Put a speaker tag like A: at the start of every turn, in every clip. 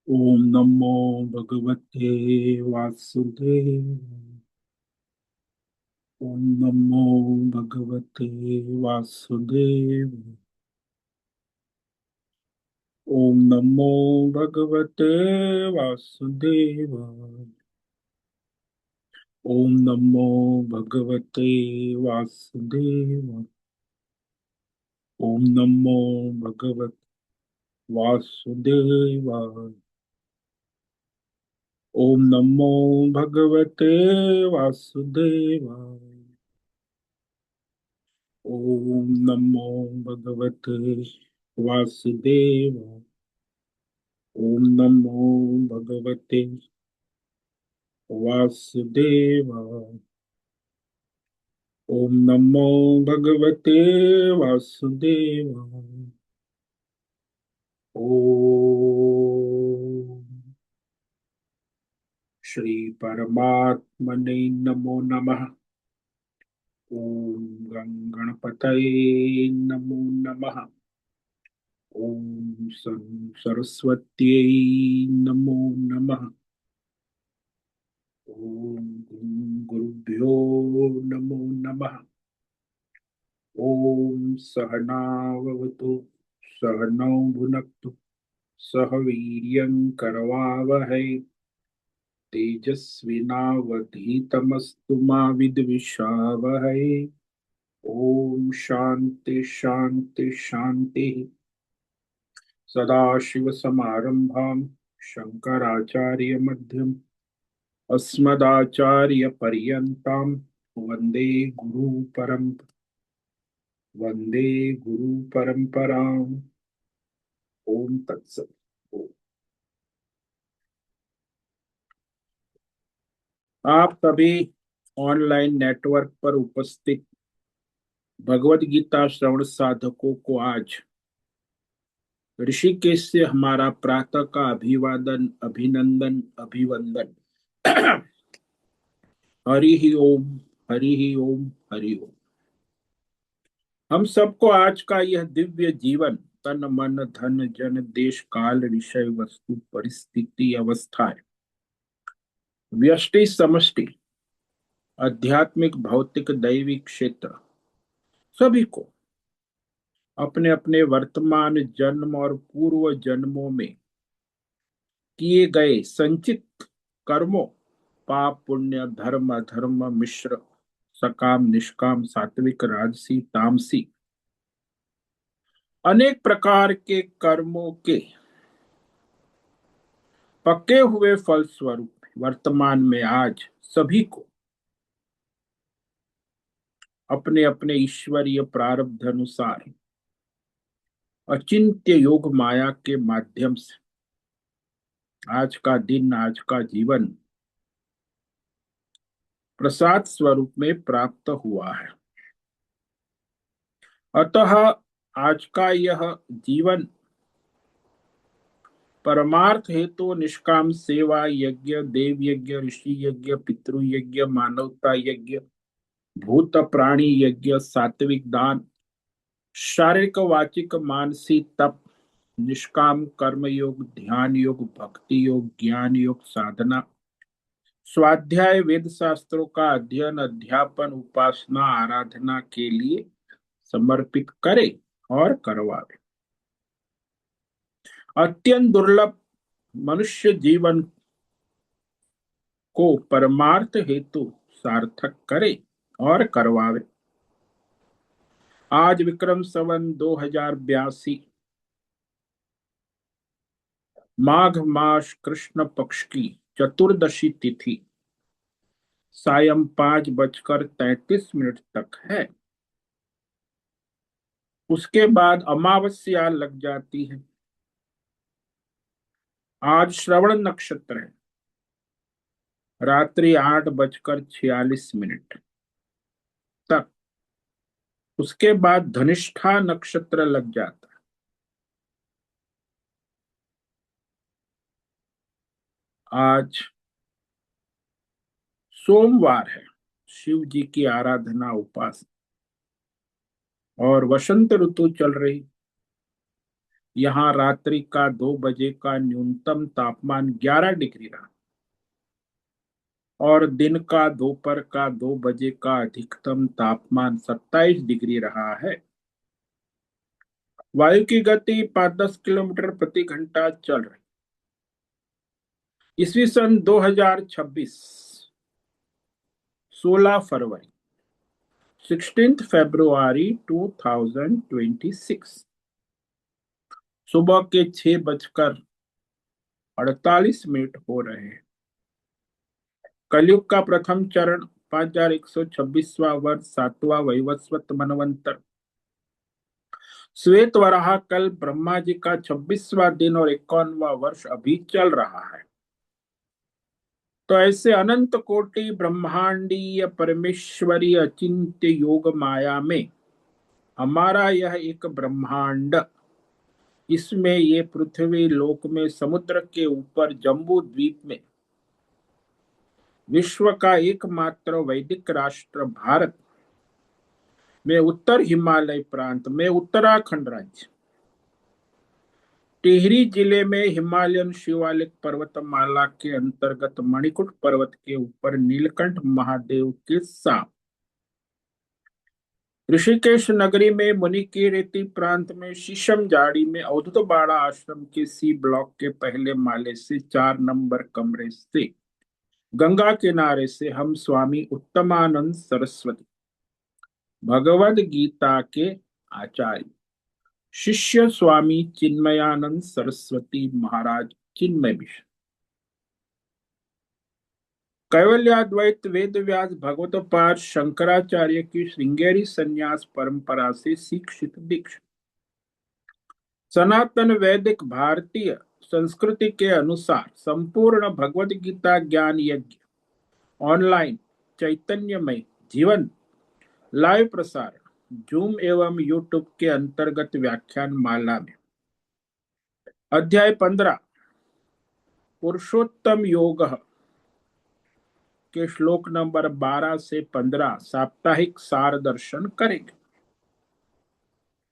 A: ओम नमो भगवते वासुदेव। ओम नमो भगवते वासुदेव। ओम नमो भगवते वासुदेव। ओम नमो भगवते वासुदेव। ओम नमो भगवते वासुदेव। ओम नमो भगवते वासुदेव। ओम नमो भगवते वासुदेव। ओम नमो भगवते वासुदेव। ओम नमो भगवते वासुदेव। ओम श्री परमात्मने नमो नमः। ओम गणपतये नमो नमः। ओम सरस्वत्यै नमो नमः। ओम गुरुभ्यो नमो नमः। ओम सहनाववतु सहनौ भुनक्तु सह वीर्यं करवावहै तेजस्विनावधीतमस्तु मा विद्विषावहै। ओम शांति शांति शांति। सदाशिवसमारंभां शंकराचार्यमध्यम् अस्मदाचार्यपर्यन्तां वन्दे वन्दे गुरुपरम्पराम्। ओम तत्सत। आप सभी ऑनलाइन नेटवर्क पर उपस्थित भगवत गीता श्रवण साधकों को आज ऋषिकेश से हमारा प्रातः का अभिवादन अभिनंदन अभिवंदन। हरि ही ओम। हरि ही ओम। हरि ओम। हम सबको आज का यह दिव्य जीवन तन मन धन जन देश काल विषय वस्तु परिस्थिति अवस्थाएं व्यष्टि समष्टि आध्यात्मिक भौतिक दैविक क्षेत्र सभी को अपने अपने वर्तमान जन्म और पूर्व जन्मों में किए गए संचित कर्मों पाप पुण्य धर्म अधर्म मिश्र सकाम निष्काम सात्विक राजसी तामसी अनेक प्रकार के कर्मों के पके हुए फल स्वरूप वर्तमान में आज सभी को अपने अपने ईश्वरीय प्रारब्ध अनुसार अचिंत्य योग माया के माध्यम से आज का दिन आज का जीवन प्रसाद स्वरूप में प्राप्त हुआ है। अतः आज का यह जीवन परमार्थ हेतु निष्काम सेवा यज्ञ देव यज्ञ ऋषि यज्ञ पितृ यज्ञ मानवता यज्ञ भूत प्राणी यज्ञ सात्विक दान शारीरिक वाचिक मानसिक तप निष्काम कर्म योग ध्यान योग भक्ति योग ज्ञान योग साधना स्वाध्याय वेद शास्त्रों का अध्ययन अध्यापन उपासना आराधना के लिए समर्पित करे और करवावे। अत्यंत दुर्लभ मनुष्य जीवन को परमार्थ हेतु सार्थक करे और करवावे। आज विक्रम संवत 2082 माघ मास कृष्ण पक्ष की चतुर्दशी तिथि सायं 5:33 तक है। उसके बाद अमावस्या लग जाती है। आज श्रवण नक्षत्र है रात्रि 8:46 तक। उसके बाद धनिष्ठा नक्षत्र लग जाता है। आज सोमवार है। शिव जी की आराधना उपासना और वसंत ऋतु चल रही। यहाँ रात्रि का 2 बजे का न्यूनतम तापमान 11 डिग्री रहा और दिन का दोपहर का 2 बजे का अधिकतम तापमान 27 डिग्री रहा है। वायु की गति 5-10 किलोमीटर प्रति घंटा चल रही। ईस्वी सन 2026, 16 फरवरी, 16 फरवरी 2026, सुबह के 6:48 हो रहे हैं। कलयुग का प्रथम चरण, 5126वां वर्ष, 7वां वैवस्वत मनवंतर। श्वेत वराह कल ब्रह्मा जी का 26वां दिन और 51वां वर्ष अभी चल रहा है। तो ऐसे अनंत कोटि ब्रह्मांडीय परमेश्वरी अचिंत्य योग माया में हमारा यह एक ब्रह्मांड, इसमें ये पृथ्वी लोक में समुद्र के ऊपर जम्बू द्वीप में विश्व का एकमात्र वैदिक राष्ट्र भारत में उत्तर हिमालय प्रांत में उत्तराखंड राज्य टिहरी जिले में हिमालयन शिवालिक पर्वतमाला के अंतर्गत मणिकुट पर्वत के ऊपर नीलकंठ महादेव के साथ ऋषिकेश नगरी में मुनि की रेती प्रांत में शीशम झाड़ी में अवधूत बाड़ा आश्रम के सी ब्लॉक के पहले माले से 4 नंबर कमरे से गंगा किनारे से हम स्वामी उत्तमानंद सरस्वती भगवद गीता के आचार्य शिष्य स्वामी चिन्मयानंद सरस्वती महाराज चिन्मय मिश्र कैवल्याद्वैत वेद व्यास भगवतोपाद शंकराचार्य की श्रृंगेरी संन्यास परंपरा से शिक्षित दीक्षा सनातन वैदिक भारतीय संस्कृति के अनुसार संपूर्ण भगवत गीता ज्ञान यज्ञ ऑनलाइन चैतन्यमय जीवन लाइव प्रसारण जूम एवं यूट्यूब के अंतर्गत व्याख्यान माला में अध्याय 15 पुरुषोत्तम योग के श्लोक नंबर 12 से 15 साप्ताहिक सार दर्शन करेंगे।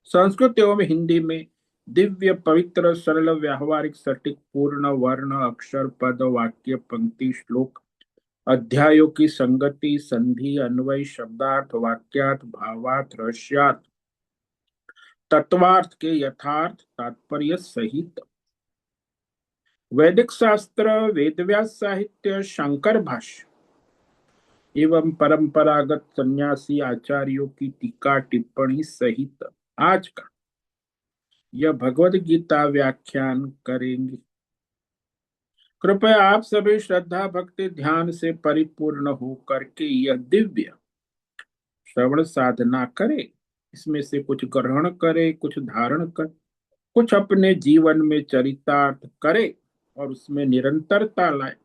A: संस्कृत एवं हिंदी में दिव्य पवित्र सरल व्यावहारिक सटीक पूर्ण वर्ण अक्षर पद वाक्य पंक्ति श्लोक अध्यायों की संगति संधि अन्वय शब्दार्थ वाक्यार्थ भावार्थ रहस्यार्थ तत्वार्थ के यथार्थ तात्पर्य सहित वैदिक शास्त्र वेदव्यास साहित्य शंकर भाष्य एवं परंपरागत सन्यासी आचार्यों की टीका टिप्पणी सहित आज का यह भगवद गीता व्याख्यान करेंगे। कृपया आप सभी श्रद्धा भक्ति ध्यान से परिपूर्ण होकर के यह दिव्य श्रवण साधना करें। इसमें से कुछ ग्रहण करे, कुछ धारण कर, कुछ अपने जीवन में चरितार्थ करे और उसमें निरंतरता लाए।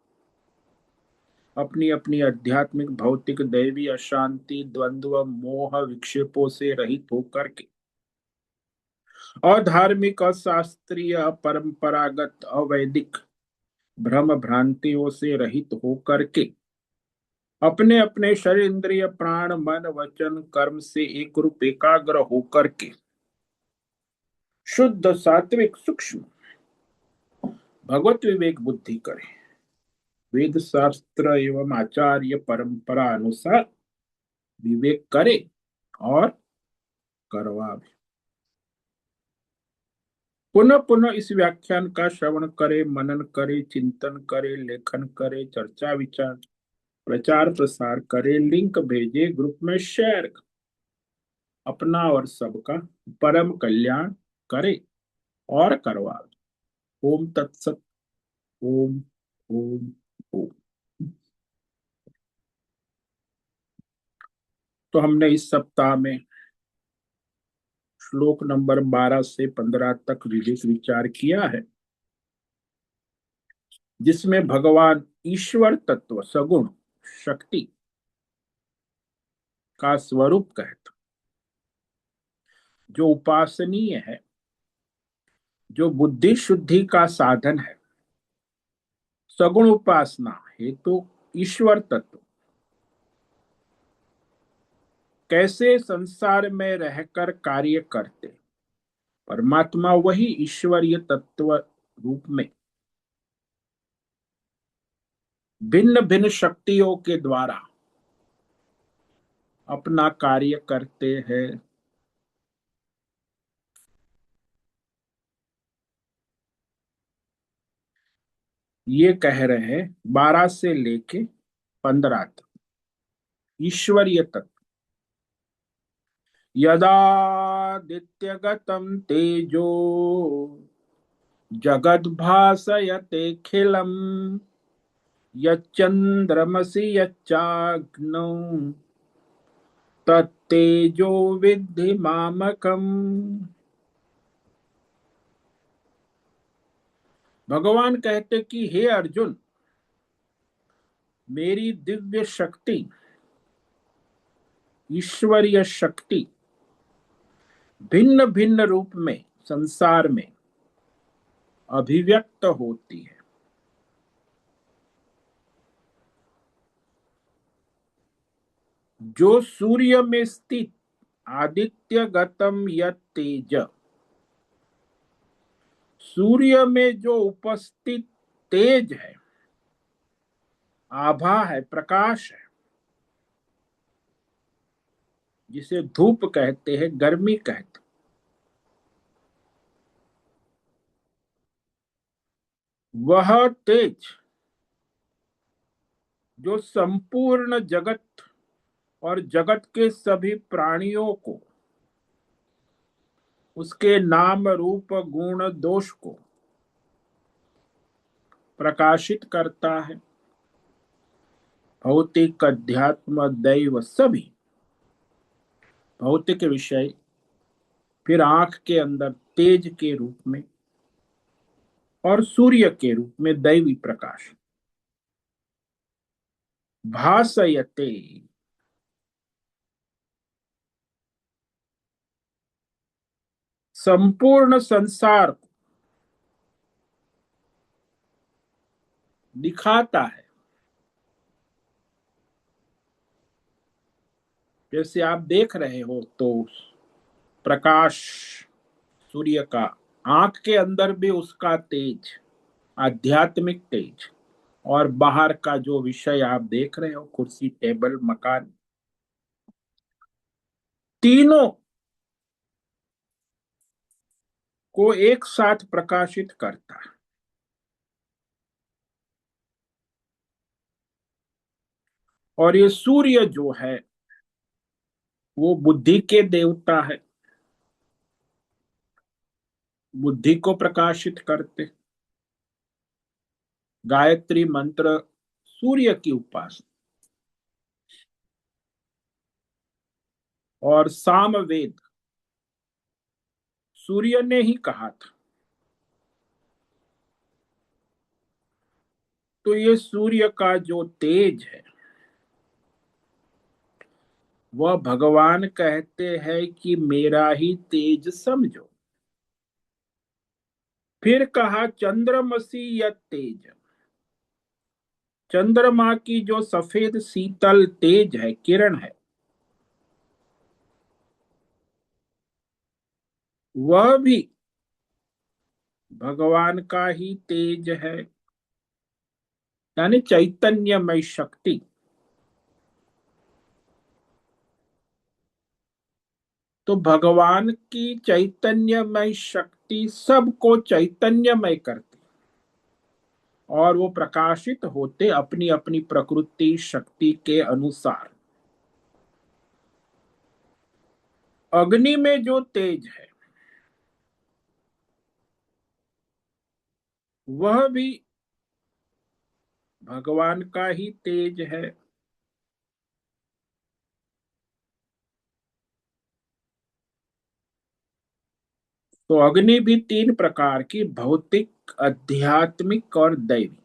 A: अपनी अपनी आध्यात्मिक भौतिक दैवी अशांति द्वंद्व मोह विक्षेपों से रहित होकर के अधार्मिक अशास्त्रीय परंपरागत अवैदिक भ्रम भ्रांतियों से रहित होकर के अपने अपने शरीर इंद्रिय प्राण मन वचन कर्म से एक रूप एकाग्र होकर के शुद्ध सात्विक सूक्ष्म भगवत विवेक बुद्धि करें। वेद शास्त्र एवं आचार्य परंपरा अनुसार विवेक करे और करवा भी। पुनः पुनः इस व्याख्यान का श्रवण करे, मनन करे, चिंतन करे, लेखन करे, चर्चा विचार प्रचार प्रसार करे, लिंक भेजे, ग्रुप में शेयर करे, अपना और सबका परम कल्याण करे और करवा। ओम तत्सत। ओम ओम ओम। तो हमने इस सप्ताह में श्लोक नंबर 12 से 15 तक विवेक विचार किया है, जिसमें भगवान ईश्वर तत्व सगुण शक्ति का स्वरूप कहते, जो उपासनीय है, जो बुद्धि शुद्धि का साधन है। सगुण उपासना हेतु ईश्वर तत्व कैसे संसार में रहकर कार्य करते, परमात्मा वही ईश्वरीय तत्व रूप में भिन्न भिन्न शक्तियों के द्वारा अपना कार्य करते हैं। ये कह रहे हैं 12 से लेके 15 तक ईश्वरीय तत्व। यदादित्यगतं तेजो जगद्भासयतेऽखिलम् यच्चन्द्रमसि यच्चाग्नौ तत्तेजो विद्धि मामकम्। भगवान कहते कि हे अर्जुन, मेरी दिव्य शक्ति, ईश्वरीय शक्ति भिन्न भिन्न रूप में संसार में अभिव्यक्त होती है। जो सूर्य में स्थित आदित्य गतम यत तेज, सूर्य में जो उपस्थित तेज है, आभा है, प्रकाश है, जिसे धूप कहते हैं, गर्मी कहते हैं, वह तेज जो संपूर्ण जगत और जगत के सभी प्राणियों को, उसके नाम रूप गुण दोष को प्रकाशित करता है। भौतिक अध्यात्म दैव सभी भौतिक विषय, फिर आंख के अंदर तेज के रूप में और सूर्य के रूप में दैवी प्रकाश भासयते, संपूर्ण संसार को दिखाता है। जैसे आप देख रहे हो तो प्रकाश सूर्य का, आंख के अंदर भी उसका तेज, आध्यात्मिक तेज, और बाहर का जो विषय आप देख रहे हो, कुर्सी टेबल मकान, तीनों को एक साथ प्रकाशित करता है। और ये सूर्य जो है वो बुद्धि के देवता है, बुद्धि को प्रकाशित करते। गायत्री मंत्र सूर्य की उपासना, और सामवेद सूर्य ने ही कहा था। तो ये सूर्य का जो तेज है, वह भगवान कहते हैं कि मेरा ही तेज समझो। फिर कहा चंद्रमसी या तेज, चंद्रमा की जो सफेद शीतल तेज है, किरण है, वह भी भगवान का ही तेज है, यानी चैतन्यमय शक्ति। तो भगवान की चैतन्यमय शक्ति सबको चैतन्यमय करती, और वो प्रकाशित होते अपनी अपनी प्रकृति शक्ति के अनुसार। अग्नि में जो तेज है, वह भी भगवान का ही तेज है। तो अग्नि भी तीन प्रकार की, भौतिक, आध्यात्मिक और दैवी।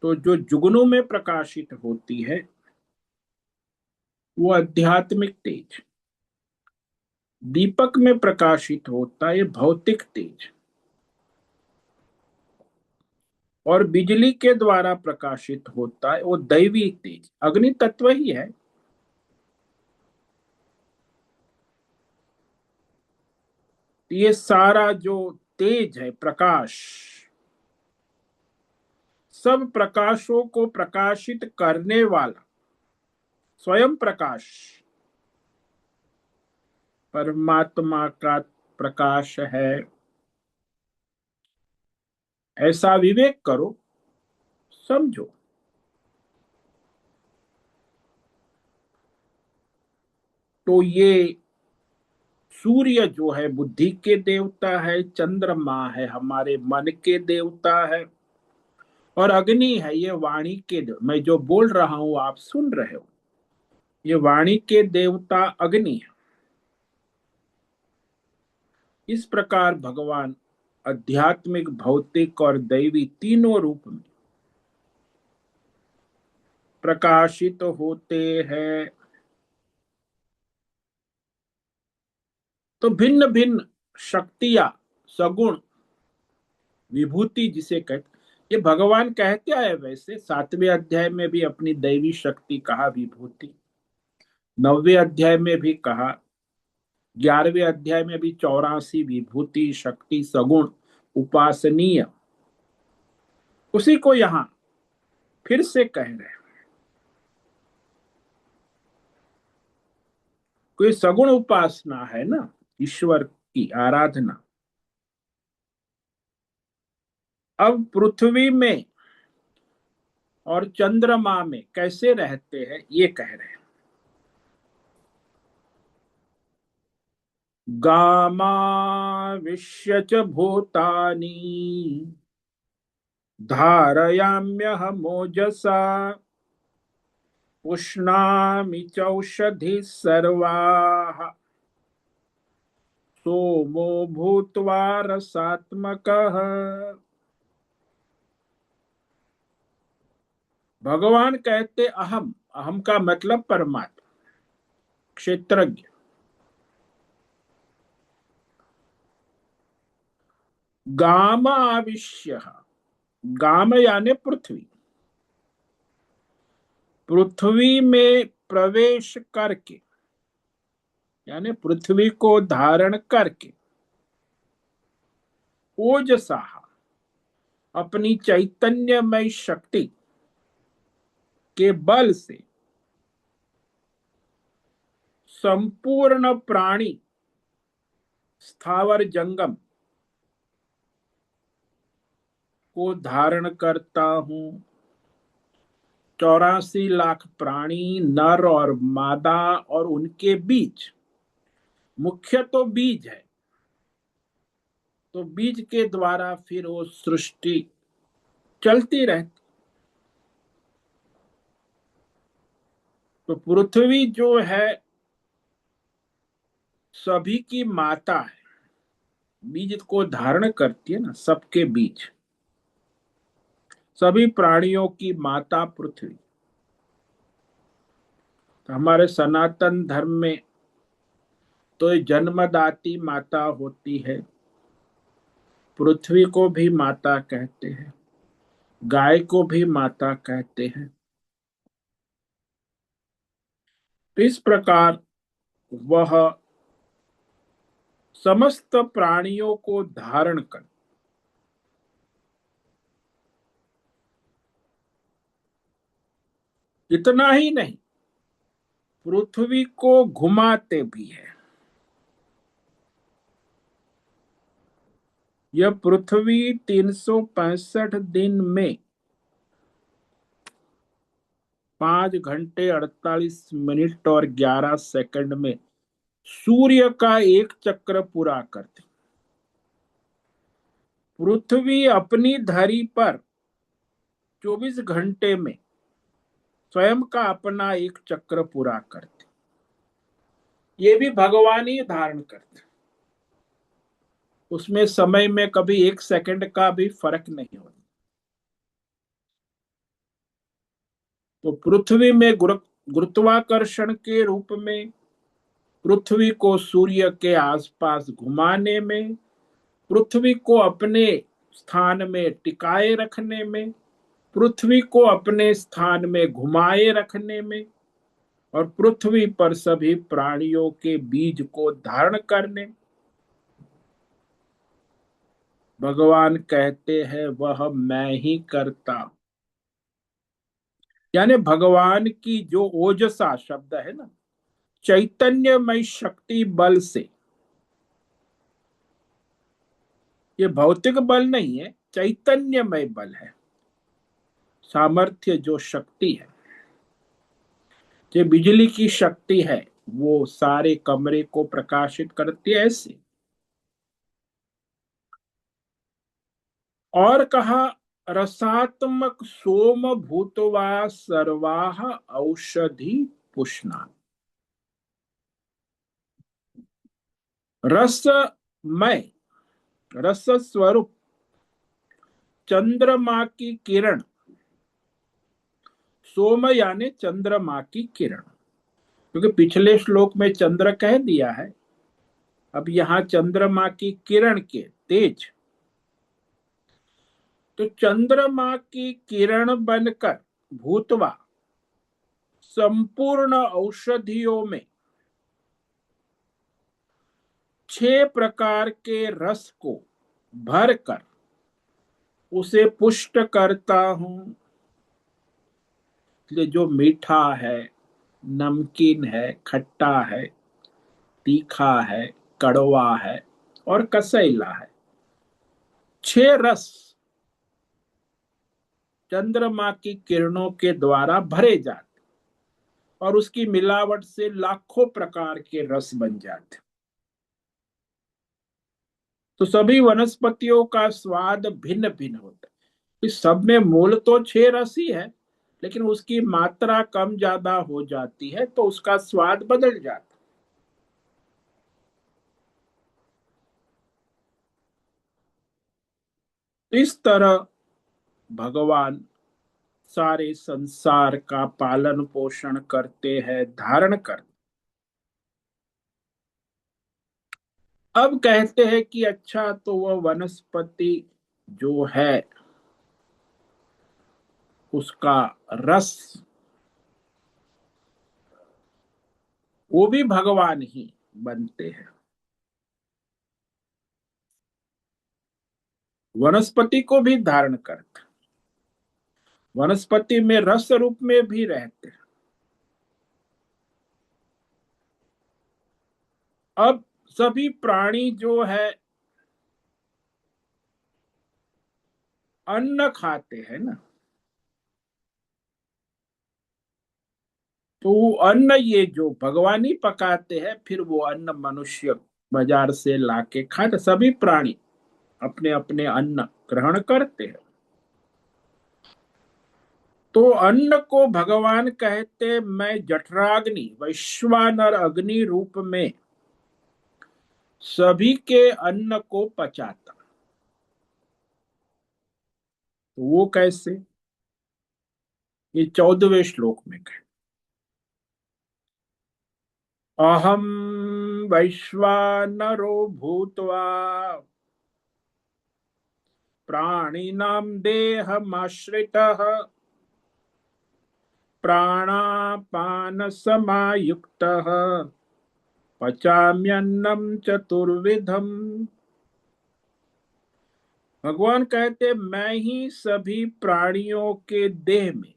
A: तो जो जुगनू में प्रकाशित होती है वो आध्यात्मिक तेज, दीपक में प्रकाशित होता है भौतिक तेज, और बिजली के द्वारा प्रकाशित होता है वो दैवी तेज। अग्नि तत्व ही है। ये सारा जो तेज है, प्रकाश, सब प्रकाशों को प्रकाशित करने वाला स्वयं प्रकाश परमात्मा का प्रकाश है। ऐसा विवेक करो, समझो। तो ये सूर्य जो है बुद्धि के देवता है, चंद्रमा है हमारे मन के देवता है, और अग्नि है ये वाणी के मैं जो बोल रहा हूं आप सुन रहे हो, ये वाणी के देवता अग्नि है। इस प्रकार भगवान आध्यात्मिक, भौतिक और दैवी तीनों रूप में प्रकाशित होते हैं। तो भिन्न भिन्न शक्तियां, सगुण, विभूति जिसे कहते, ये भगवान कहते आए। वैसे 7वें अध्याय में भी अपनी दैवी शक्ति कहा विभूति, 9वें अध्याय में भी कहा, 11वें अध्याय में भी 84 विभूति शक्ति सगुण उपासनीय, उसी को यहां फिर से कह रहे हैं। कोई सगुण उपासना है ना, ईश्वर की आराधना। अब पृथ्वी में और चंद्रमा में कैसे रहते हैं ये कह रहे हैं। गामाविश्य च भूतानि धारयाम्यहमोजसा उष्णामि चौषधिः सर्वाः सोमो भूत्वा रसात्मकः। भगवान कहते अहम, अहम का मतलब परमात्मा, क्षेत्रज्ञ। गाम आविश्य, गाम यानी पृथ्वी, पृथ्वी में प्रवेश करके यानी पृथ्वी को धारण करके, ओजसा अपनी चैतन्यमय शक्ति के बल से संपूर्ण प्राणी, स्थावर जंगम को धारण करता हूं। 84 लाख प्राणी, नर और मादा, और उनके बीच मुख्य तो बीज है, तो बीज के द्वारा फिर वो सृष्टि चलती रहती। तो पृथ्वी जो है सभी की माता है, बीज को धारण करती है ना, सबके बीज, सभी प्राणियों की माता पृथ्वी। तो हमारे सनातन धर्म में तो ये जन्मदाती माता होती है, पृथ्वी को भी माता कहते हैं, गाय को भी माता कहते हैं। तो इस प्रकार वह समस्त प्राणियों को धारण कर, इतना ही नहीं पृथ्वी को घुमाते भी है। यह पृथ्वी 365 दिन में 5 घंटे 48 मिनट और 11 सेकंड में सूर्य का एक चक्र पूरा करती। पृथ्वी अपनी धरी पर 24 घंटे में स्वयं का अपना एक चक्र पूरा करते, ये भी भगवान ही धारण करते। उसमें समय में कभी 1 सेकंड का भी फर्क नहीं होता। तो पृथ्वी में गुरुत्वाकर्षण के रूप में, पृथ्वी को सूर्य के आसपास घुमाने में, पृथ्वी को अपने स्थान में टिकाए रखने में, पृथ्वी को अपने स्थान में घुमाए रखने में, और पृथ्वी पर सभी प्राणियों के बीज को धारण करने, भगवान कहते हैं वह मैं ही करता। यानी भगवान की जो ओजसा शब्द है ना, चैतन्यमय शक्ति बल से, ये भौतिक बल नहीं है, चैतन्यमय बल है, सामर्थ्य जो शक्ति है, जो बिजली की शक्ति है, वो सारे कमरे को प्रकाशित करती है ऐसे। और कहा, रसात्मक सोम भूतवा सर्वाह औषधि पुष्णा। रसमय, रस स्वरूप चंद्रमा की किरण, सोम यानी चंद्रमा की किरण, क्योंकि पिछले श्लोक में चंद्र कह दिया है, अब यहां चंद्रमा की किरण के तेज, तो चंद्रमा की किरण बनकर भूतवा संपूर्ण औषधियों में 6 प्रकार के रस को भरकर उसे पुष्ट करता हूं। इसलिए जो मीठा है, नमकीन है, खट्टा है, तीखा है, कड़वा है और कसैला है, 6 रस चंद्रमा की किरणों के द्वारा भरे जाते और उसकी मिलावट से लाखों प्रकार के रस बन जाते। तो सभी वनस्पतियों का स्वाद भिन्न भिन्न होता है। इस सब में मूल तो 6 रस ही है, लेकिन उसकी मात्रा कम ज्यादा हो जाती है तो उसका स्वाद बदल जाता है। इस तरह भगवान सारे संसार का पालन पोषण करते हैं, धारण करते। अब कहते हैं कि अच्छा, तो वह वनस्पति जो है उसका रस, वो भी भगवान ही बनते हैं। वनस्पति को भी धारण करते, वनस्पति में रस रूप में भी रहते हैं। अब सभी प्राणी जो है अन्न खाते हैं ना, तो वो अन्न ये जो भगवान ही पकाते हैं, फिर वो अन्न मनुष्य बाजार से लाके खाते। सभी प्राणी अपने अपने अन्न ग्रहण करते हैं। तो अन्न को भगवान कहते, मैं जठराग्नि वैश्वानर अग्नि रूप में सभी के अन्न को पचाता। तो वो कैसे, ये 14वें श्लोक में कहे, अहम वैश्वानरो भूत्वा प्राणिनां देहमाश्रितः प्राणापान समायुक्तः पचाम्यन्नम चतुर्विधम। भगवान कहते, मैं ही सभी प्राणियों के देह में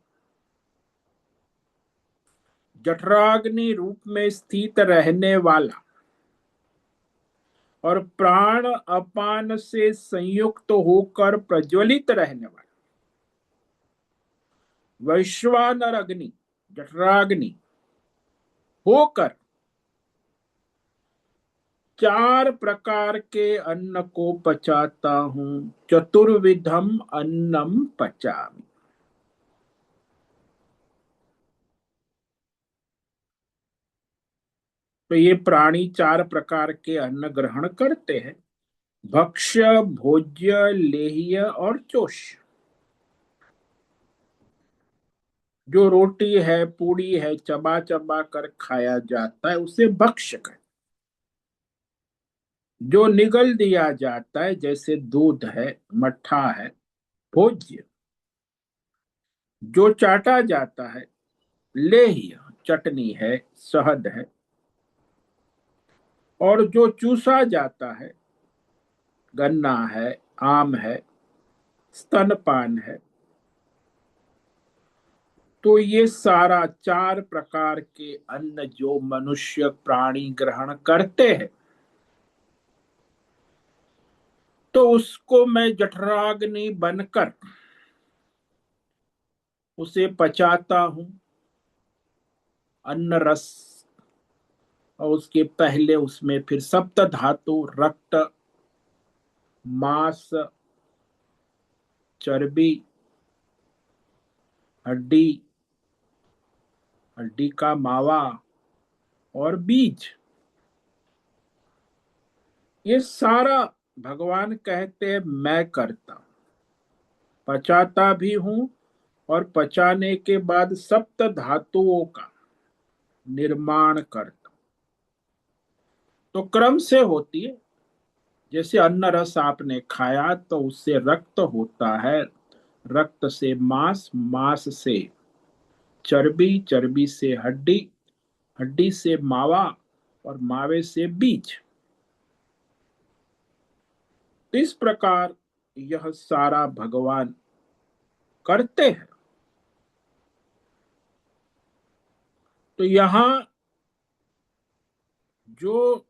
A: जठराग्नि रूप में स्थित रहने वाला और प्राण अपान से संयुक्त होकर प्रज्वलित रहने वाला वैश्वानर अग्नि, जठराग्नि होकर 4 प्रकार के अन्न को पचाता हूं। चतुर्विधम अन्नम पचामि। तो ये प्राणी 4 प्रकार के अन्न ग्रहण करते हैं, भक्ष्य, भोज्य, लेह्य और चोष्य। जो रोटी है, पूड़ी है, चबा चबा कर खाया जाता है उसे भक्ष्य कहते। जो निगल दिया जाता है, जैसे दूध है, मट्ठा है, भोज्य। जो चाटा जाता है, लेह्य, चटनी है, शहद है। और जो चूसा जाता है, गन्ना है, आम है, स्तनपान है। तो ये सारा 4 प्रकार के अन्न जो मनुष्य प्राणी ग्रहण करते हैं, तो उसको मैं जठराग्नि बनकर उसे पचाता हूं। अन्न रस, और उसके पहले उसमें फिर सप्त धातु, रक्त, मांस, चर्बी, हड्डी, हड्डी का मावा और बीज, ये सारा भगवान कहते हैं मैं करता हूं, पचाता भी हूं। और पचाने के बाद सप्त धातुओं का निर्माण करता हूं। तो क्रम से होती है। जैसे अन्न रस आपने खाया तो उससे रक्त होता है, रक्त से मांस, मांस से चर्बी, चर्बी से हड्डी, हड्डी से मावा और मावे से बीज। इस प्रकार यह सारा भगवान करते हैं। तो यहां जो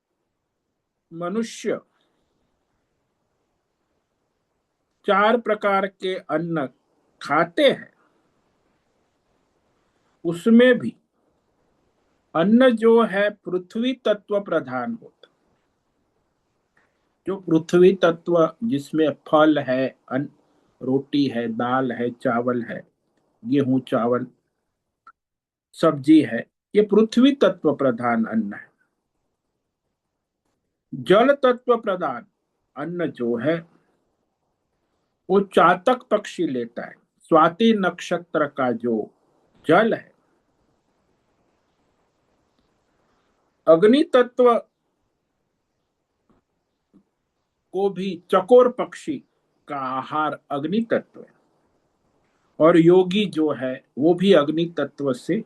A: मनुष्य 4 प्रकार के अन्न खाते हैं, उसमें भी अन्न जो है पृथ्वी तत्व प्रधान होता। जो पृथ्वी तत्व, जिसमें फल है, अन्न, रोटी है, दाल है, चावल है, गेहूं चावल, सब्जी है, ये पृथ्वी तत्व प्रधान अन्न है। जल तत्व प्रधान अन्न जो है वो चातक पक्षी लेता है। स्वाति नक्षत्र का जो जल है। अग्नि तत्व को भी चकोर पक्षी का आहार अग्नि तत्व है। और योगी जो है वो भी अग्नि तत्व से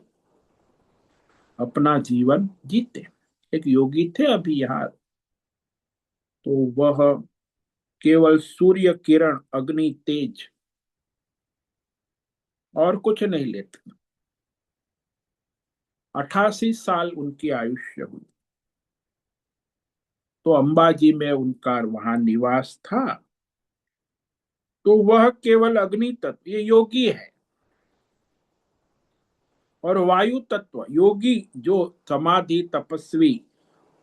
A: अपना जीवन जीते। एक योगी थे अभी यहाँ, तो वह केवल सूर्य किरण, अग्नि तेज और कुछ नहीं लेते। 88 साल उनकी आयुष्य हुई। तो अंबाजी में उनका वहां निवास था। तो वह केवल अग्नि तत्व, ये योगी है। और वायु तत्व योगी जो समाधि तपस्वी,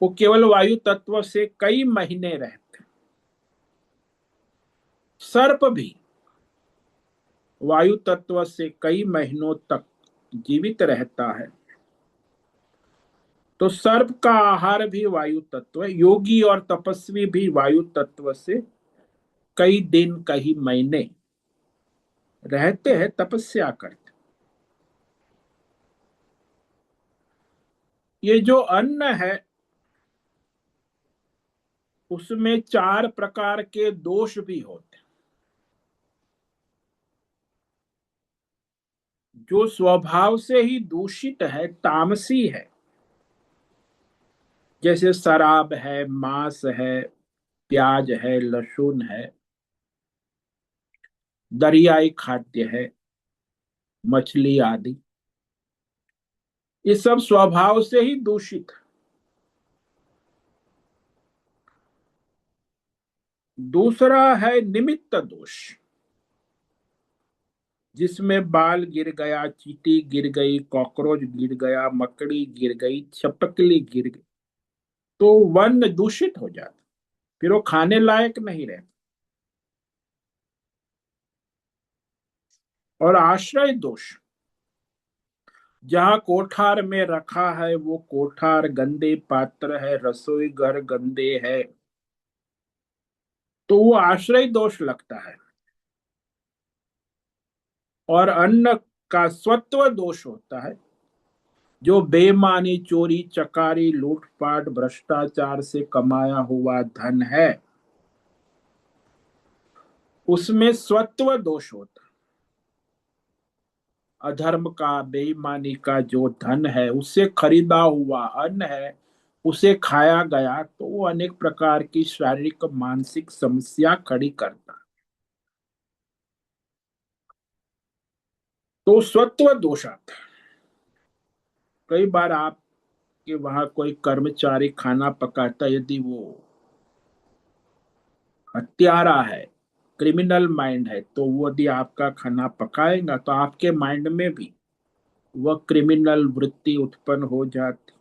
A: वो केवल वायु तत्व से कई महीने रहते। सर्प भी वायु तत्व से कई महीनों तक जीवित रहता है। तो सर्प का आहार भी वायु तत्व है। योगी और तपस्वी भी वायु तत्व से कई दिन, कई महीने रहते हैं, तपस्या करते। ये जो अन्न है उसमें 4 प्रकार के दोष भी होते हैं, जो स्वभाव से ही दूषित है, तामसी है। जैसे शराब है, मांस है, प्याज है, लहसुन है, दरियाई खाद्य है, मछली आदि, ये सब स्वभाव से ही दूषित है। दूसरा है निमित्त दोष, जिसमें बाल गिर गया, चींटी गिर गई, कॉकरोच गिर गया, मकड़ी गिर गई, छपकली गिर गई, तो वन दूषित हो जाता, फिर वो खाने लायक नहीं रहता। और आश्रय दोष, जहां कोठार में रखा है वो कोठार गंदे पात्र है, रसोई घर गंदे है, तो वो आश्रय दोष लगता है। और अन्न का स्वत्व दोष होता है, जो बेईमानी, चोरी चकारी, लूटपाट, भ्रष्टाचार से कमाया हुआ धन है, उसमें स्वत्व दोष होता है। अधर्म का, बेईमानी का जो धन है, उससे खरीदा हुआ अन्न है, उसे खाया गया तो वो अनेक प्रकार की शारीरिक मानसिक समस्या खड़ी करता है। तो सत्व दोष आता है। कई बार आपके वहां कोई कर्मचारी खाना पकाता, यदि वो हत्यारा है, क्रिमिनल माइंड है, तो वो यदि आपका खाना पकाएगा तो आपके माइंड में भी वह क्रिमिनल वृत्ति उत्पन्न हो जाती।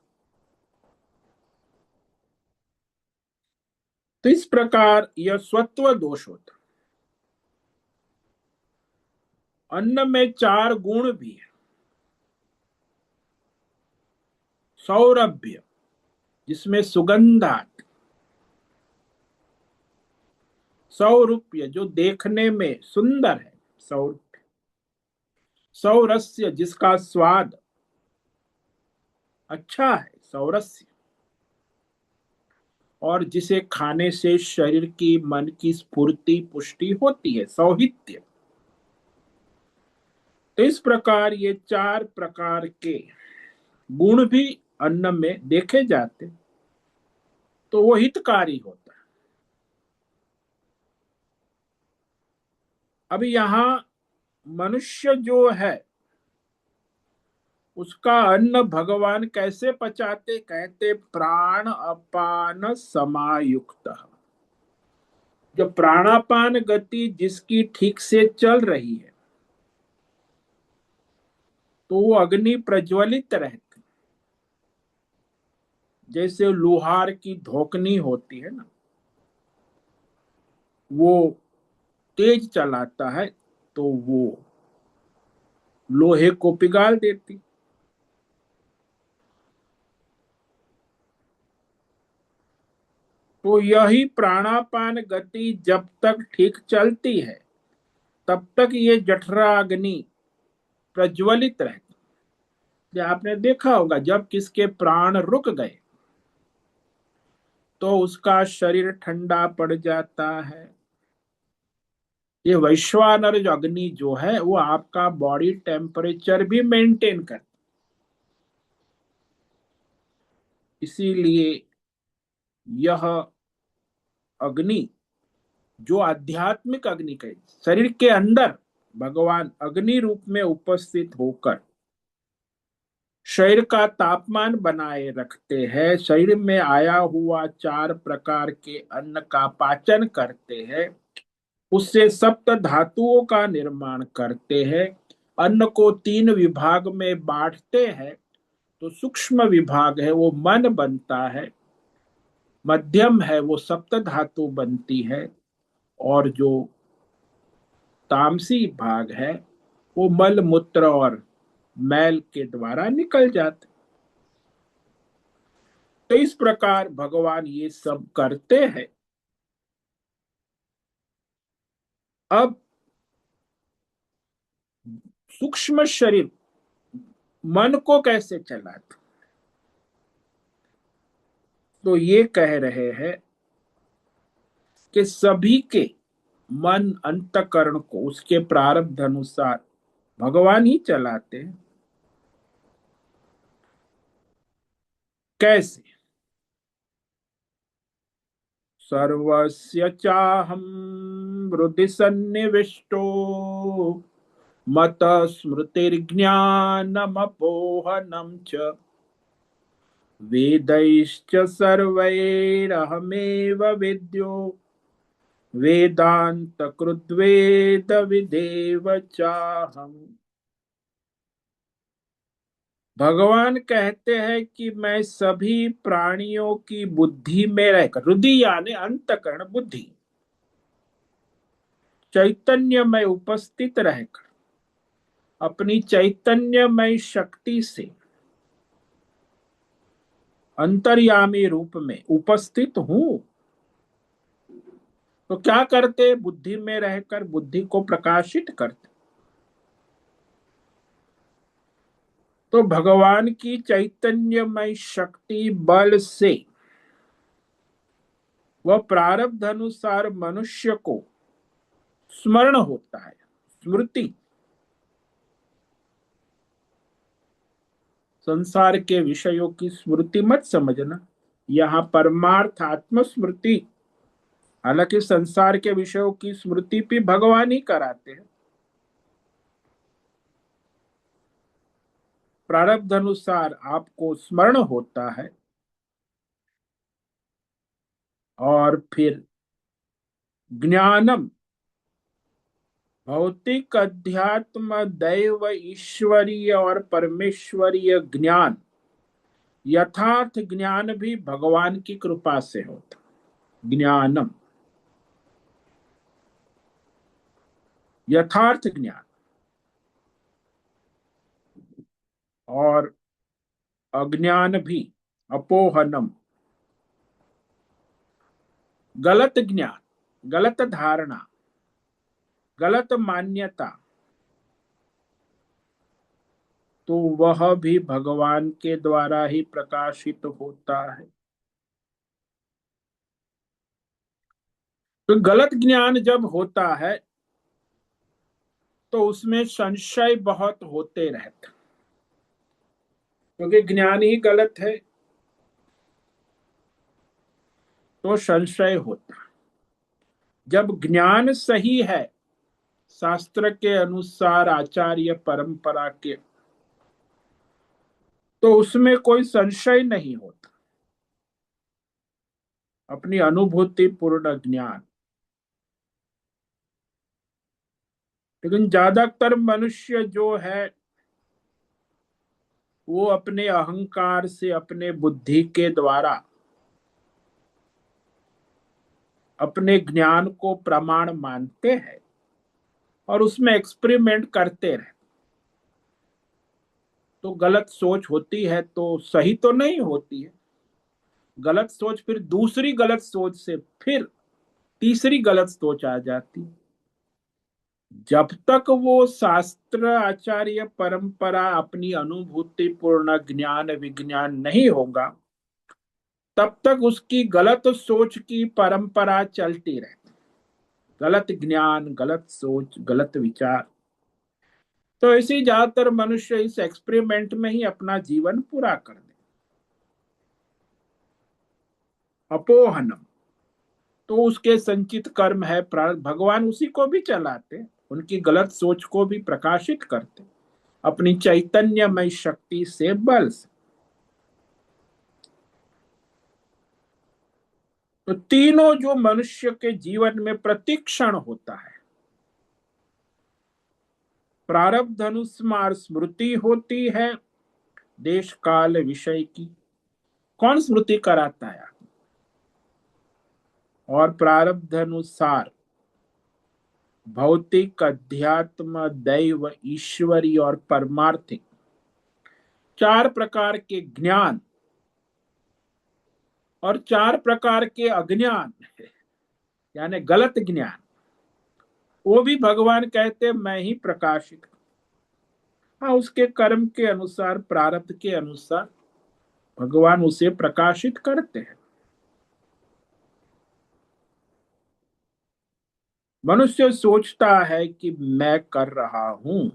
A: तो इस प्रकार यह सत्व दोष होता। अन्न में चार गुण भी है। सौरभ्य, जिसमें सुगंध आती। सौरूप्य, जो देखने में सुंदर है, सौरूप्य। सौरस्य, जिसका स्वाद अच्छा है, सौरस्य। और जिसे खाने से शरीर की मन की स्फूर्ति पुष्टि होती है, सौहित्य। तो इस प्रकार ये चार प्रकार के गुण भी अन्न में देखे जाते, तो वो हितकारी होता है। अब यहाँ मनुष्य जो है, उसका अन्न भगवान कैसे पचाते, कहते प्राण अपान समायुक्त। जो प्राणापान गति जिसकी ठीक से चल रही है, तो वो अग्नि प्रज्वलित रहती। जैसे लोहार की धोकनी होती है ना, वो तेज चलाता है तो वो लोहे को पिघाल देती। तो यही प्राणापान गति जब तक ठीक चलती है, तब तक ये जठराग्नि प्रज्वलित रहती। ये आपने देखा होगा, जब किसके प्राण रुक गए तो उसका शरीर ठंडा पड़ जाता है। ये वैश्वानर जो अग्नि जो है, वो आपका बॉडी टेम्परेचर भी मेंटेन करती। इसीलिए यह अग्नि, जो आध्यात्मिक अग्नि के शरीर के अंदर भगवान अग्नि रूप में उपस्थित होकर शरीर का तापमान बनाए रखते हैं, शरीर में आया हुआ चार प्रकार के अन्न का पाचन करते हैं, उससे सप्त धातुओं का निर्माण करते हैं, अन्न को तीन विभाग में बांटते हैं। तो सूक्ष्म विभाग है वो मन बनता है, मध्यम है वो सप्त धातु बनती है, और जो तामसी भाग है वो मल मूत्र और मैल के द्वारा निकल जाते। तो इस प्रकार भगवान ये सब करते हैं। अब सूक्ष्म शरीर मन को कैसे चलाते, तो ये कह रहे हैं कि सभी के मन अंतकरण को उसके प्रारब्ध अनुसार भगवान ही चलाते हैं। कैसे? सर्वस्य चाहम हृदि सन्निविष्टो मत स्मृतिर्ज्ञानमपोहनम च वेदैश्च सर्वैरहमेव विद्यो वेदांत कृद्वेद विदेव चाहम। भगवान कहते हैं कि मैं सभी प्राणियों की बुद्धि में रहकर, हृदय यानी अंतकरण बुद्धि, चैतन्य में उपस्थित रहकर अपनी चैतन्यमय शक्ति से अंतर्यामी रूप में उपस्थित हूं। तो क्या करते, बुद्धि में रहकर बुद्धि को प्रकाशित करते। तो भगवान की चैतन्यमय शक्ति बल से वह प्रारब्ध अनुसार मनुष्य को स्मरण होता है, स्मृति। संसार के विषयों की स्मृति मत समझना, यहाँ परमार्थ आत्मस्मृति, हालांकि संसार के विषयों की स्मृति भी भगवान ही कराते हैं। प्रारब्ध अनुसार आपको स्मरण होता है और फिर ज्ञानम, भौतिक अध्यात्म दैव ईश्वरीय और परमेश्वरीय ज्ञान, यथार्थ ज्ञान भी भगवान की कृपा से होता। ज्ञानम, यथार्थ ज्ञान, और अज्ञान भी, अपोहनम, गलत ज्ञान, गलत धारणा, गलत मान्यता, तो वह भी भगवान के द्वारा ही प्रकाशित होता है। तो गलत ज्ञान जब होता है तो उसमें संशय बहुत होते रहते, क्योंकि ज्ञान ही गलत है तो संशय होता। जब ज्ञान सही है शास्त्र के अनुसार, आचार्य परंपरा के, तो उसमें कोई संशय नहीं होता। अपनी अनुभूति पूर्ण ज्ञान। लेकिन ज्यादातर मनुष्य जो है वो अपने अहंकार से, अपने बुद्धि के द्वारा अपने ज्ञान को प्रमाण मानते हैं और उसमें एक्सपेरिमेंट करते रहे। तो गलत सोच होती है तो सही तो नहीं होती है। गलत सोच फिर दूसरी गलत सोच से फिर तीसरी गलत सोच आ जाती है। जब तक वो शास्त्र, आचार्य परंपरा, अपनी अनुभूति पूर्ण ज्ञान विज्ञान नहीं होगा, तब तक उसकी गलत सोच की परंपरा चलती रहती। गलत ज्ञान, गलत सोच, गलत विचार। तो इसी ज्यादातर मनुष्य इस एक्सपेरिमेंट में ही अपना जीवन पूरा कर दे। अपोहनम, तो उसके संचित कर्म है प्रारब्ध, भगवान उसी को भी चलाते, उनकी गलत सोच को भी प्रकाशित करते अपनी चैतन्यमय शक्ति से, बल से। तो तीनों जो मनुष्य के जीवन में प्रतिक्षण होता है, प्रारब्ध अनुसार स्मृति होती है देश काल विषय की। कौन स्मृति कराता है? और प्रारब्ध अनुसार भौतिक, अध्यात्म, दैव, ईश्वरी और परमार्थिक, चार प्रकार के ज्ञान और चार प्रकार के अज्ञान, यानी गलत ज्ञान, वो भी भगवान कहते मैं ही प्रकाशित। हाँ, उसके कर्म के अनुसार, प्रारब्ध के अनुसार भगवान उसे प्रकाशित करते हैं। मनुष्य सोचता है कि मैं कर रहा हूं,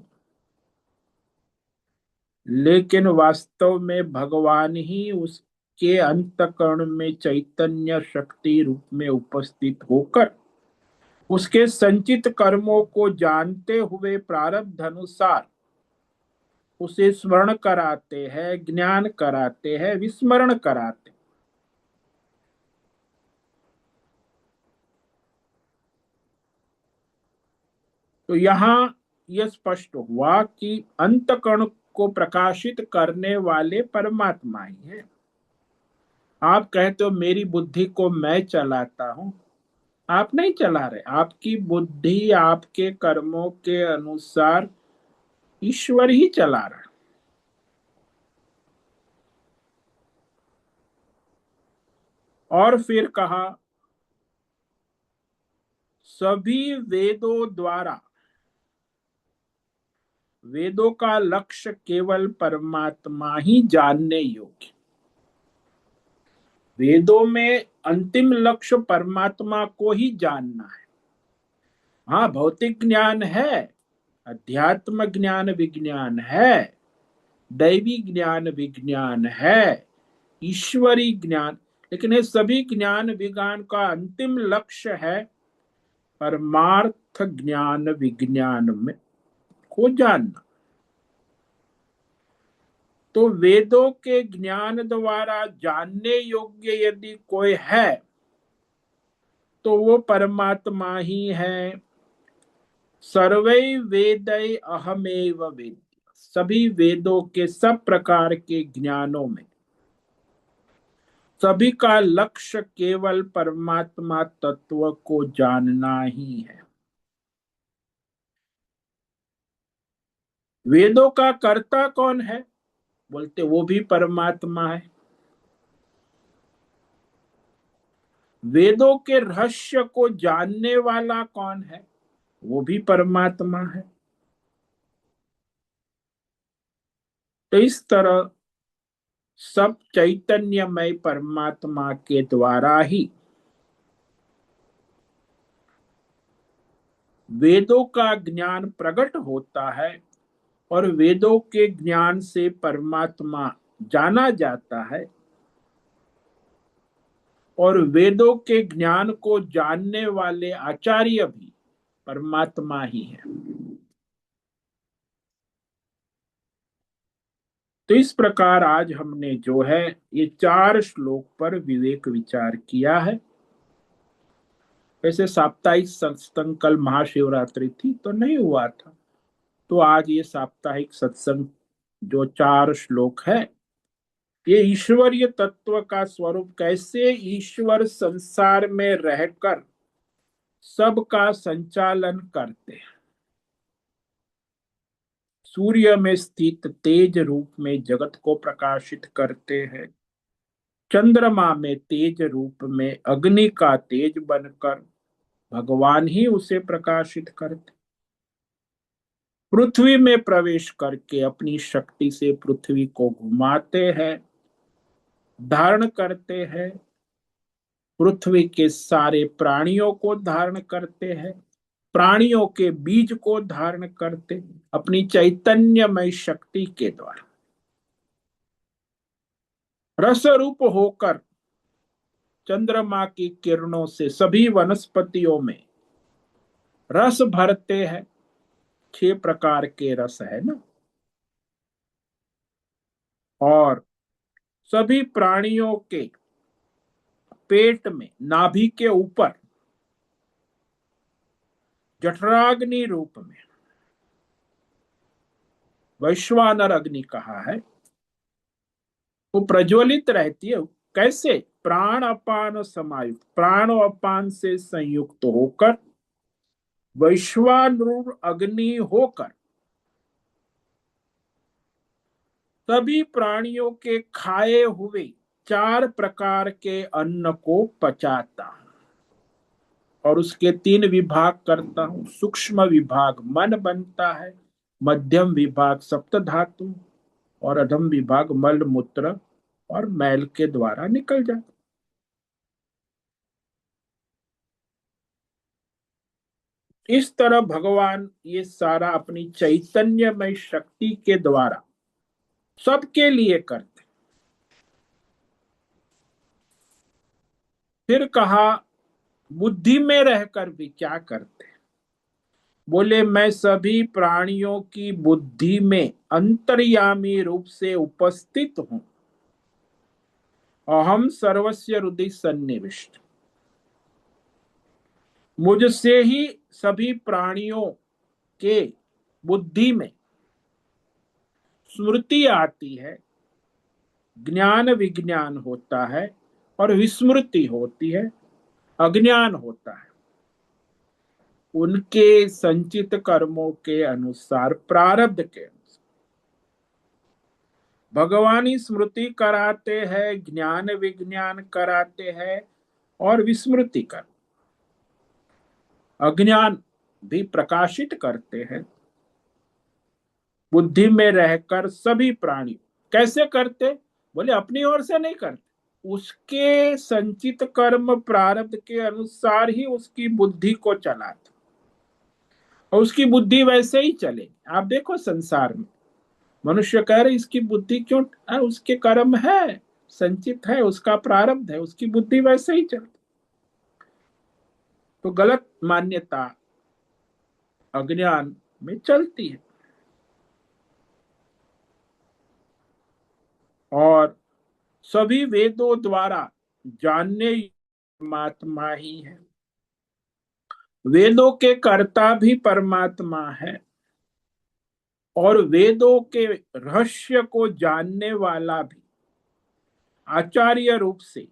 A: लेकिन वास्तव में भगवान ही उसके अंतःकरण में चैतन्य शक्ति रूप में उपस्थित होकर उसके संचित कर्मों को जानते हुए प्रारब्ध अनुसार उसे स्मरण कराते हैं, ज्ञान कराते हैं, विस्मरण कराते। तो यहाँ यह स्पष्ट हुआ कि अंतकण को प्रकाशित करने वाले परमात्मा ही है। आप कहते हो मेरी बुद्धि को मैं चलाता हूं, आप नहीं चला रहे। आपकी बुद्धि आपके कर्मों के अनुसार ईश्वर ही चला रहा है। और फिर कहा सभी वेदों द्वारा, वेदों का लक्ष्य केवल परमात्मा ही जानने योग्य। वेदों में अंतिम लक्ष्य परमात्मा को ही जानना है। हाँ, भौतिक ज्ञान है, अध्यात्म ज्ञान विज्ञान है, दैवी ज्ञान विज्ञान है, ईश्वरी ज्ञान, लेकिन ये सभी ज्ञान विज्ञान का अंतिम लक्ष्य है परमार्थ ज्ञान विज्ञान में को जानना। तो वेदों के ज्ञान द्वारा जानने योग्य यदि कोई है तो वो परमात्मा ही है। सर्वै वेदै अहमेव वेद, सभी वेदों के सब प्रकार के ज्ञानों में सभी का लक्ष्य केवल परमात्मा तत्व को जानना ही है। वेदों का कर्ता कौन है? बोलते वो भी परमात्मा है। वेदों के रहस्य को जानने वाला कौन है? वो भी परमात्मा है। तो इस तरह सब चैतन्यमय परमात्मा के द्वारा ही वेदों का ज्ञान प्रकट होता है और वेदों के ज्ञान से परमात्मा जाना जाता है और वेदों के ज्ञान को जानने वाले आचार्य भी परमात्मा ही है। तो इस प्रकार आज हमने जो है ये 4 श्लोक पर विवेक विचार किया है। वैसे साप्ताहिक सत्संग कल महाशिवरात्रि थी तो नहीं हुआ था, तो आज ये साप्ताहिक सत्संग जो 4 श्लोक है ये ईश्वरीय तत्व का स्वरूप, कैसे ईश्वर संसार में रहकर सबका संचालन करते हैं। सूर्य में स्थित तेज रूप में जगत को प्रकाशित करते हैं, चंद्रमा में तेज रूप में अग्नि का तेज बनकर भगवान ही उसे प्रकाशित करते, पृथ्वी में प्रवेश करके अपनी शक्ति से पृथ्वी को घुमाते हैं, धारण करते हैं, पृथ्वी के सारे प्राणियों को धारण करते हैं, प्राणियों के बीज को धारण करते अपनी चैतन्यमय शक्ति के द्वारा, रस रूप होकर चंद्रमा की किरणों से सभी वनस्पतियों में रस भरते हैं। 6 प्रकार के रस है ना, और सभी प्राणियों के पेट में नाभि के ऊपर जठराग्नि रूप में वैश्वानर अग्नि कहा है, वो प्रज्वलित रहती है। कैसे? प्राण अपान समायुक्त, प्राण और अपान से संयुक्त होकर वैश्वानर अग्नि होकर सभी प्राणियों के खाए हुए 4 प्रकार के अन्न को पचाता और उसके 3 विभाग करता हूं। सूक्ष्म विभाग मन बनता है, मध्यम विभाग सप्त धातु और अधम विभाग मल मूत्र और मैल के द्वारा निकल जाता। इस तरह भगवान ये सारा अपनी चैतन्यमय शक्ति के द्वारा सबके लिए करते। फिर कहा बुद्धि में रहकर भी क्या करते? बोले मैं सभी प्राणियों की बुद्धि में अंतर्यामी रूप से उपस्थित हूं, अहम सर्वस्य हृदय सन्निविष्ट। मुझसे ही सभी प्राणियों के बुद्धि में स्मृति आती है, ज्ञान विज्ञान होता है और विस्मृति होती है, अज्ञान होता है। उनके संचित कर्मों के अनुसार, प्रारब्ध के अनुसार भगवान ही स्मृति कराते हैं, ज्ञान विज्ञान कराते हैं और विस्मृति कर अज्ञान भी प्रकाशित करते हैं। बुद्धि में रहकर सभी प्राणी कैसे करते? बोले अपनी ओर से नहीं करते, उसके संचित कर्म प्रारब्ध के अनुसार ही उसकी बुद्धि को चलाते और उसकी बुद्धि वैसे ही चले। आप देखो संसार में मनुष्य कह रहे इसकी बुद्धि क्यों, उसके कर्म है, संचित है, उसका प्रारब्ध है, उसकी बुद्धि वैसे ही चलती। तो गलत मान्यता अज्ञान में चलती है। और सभी वेदों द्वारा जानने परमात्मा ही है। वेदों के कर्ता भी परमात्मा है, और वेदों के रहस्य को जानने वाला भी आचार्य रूप से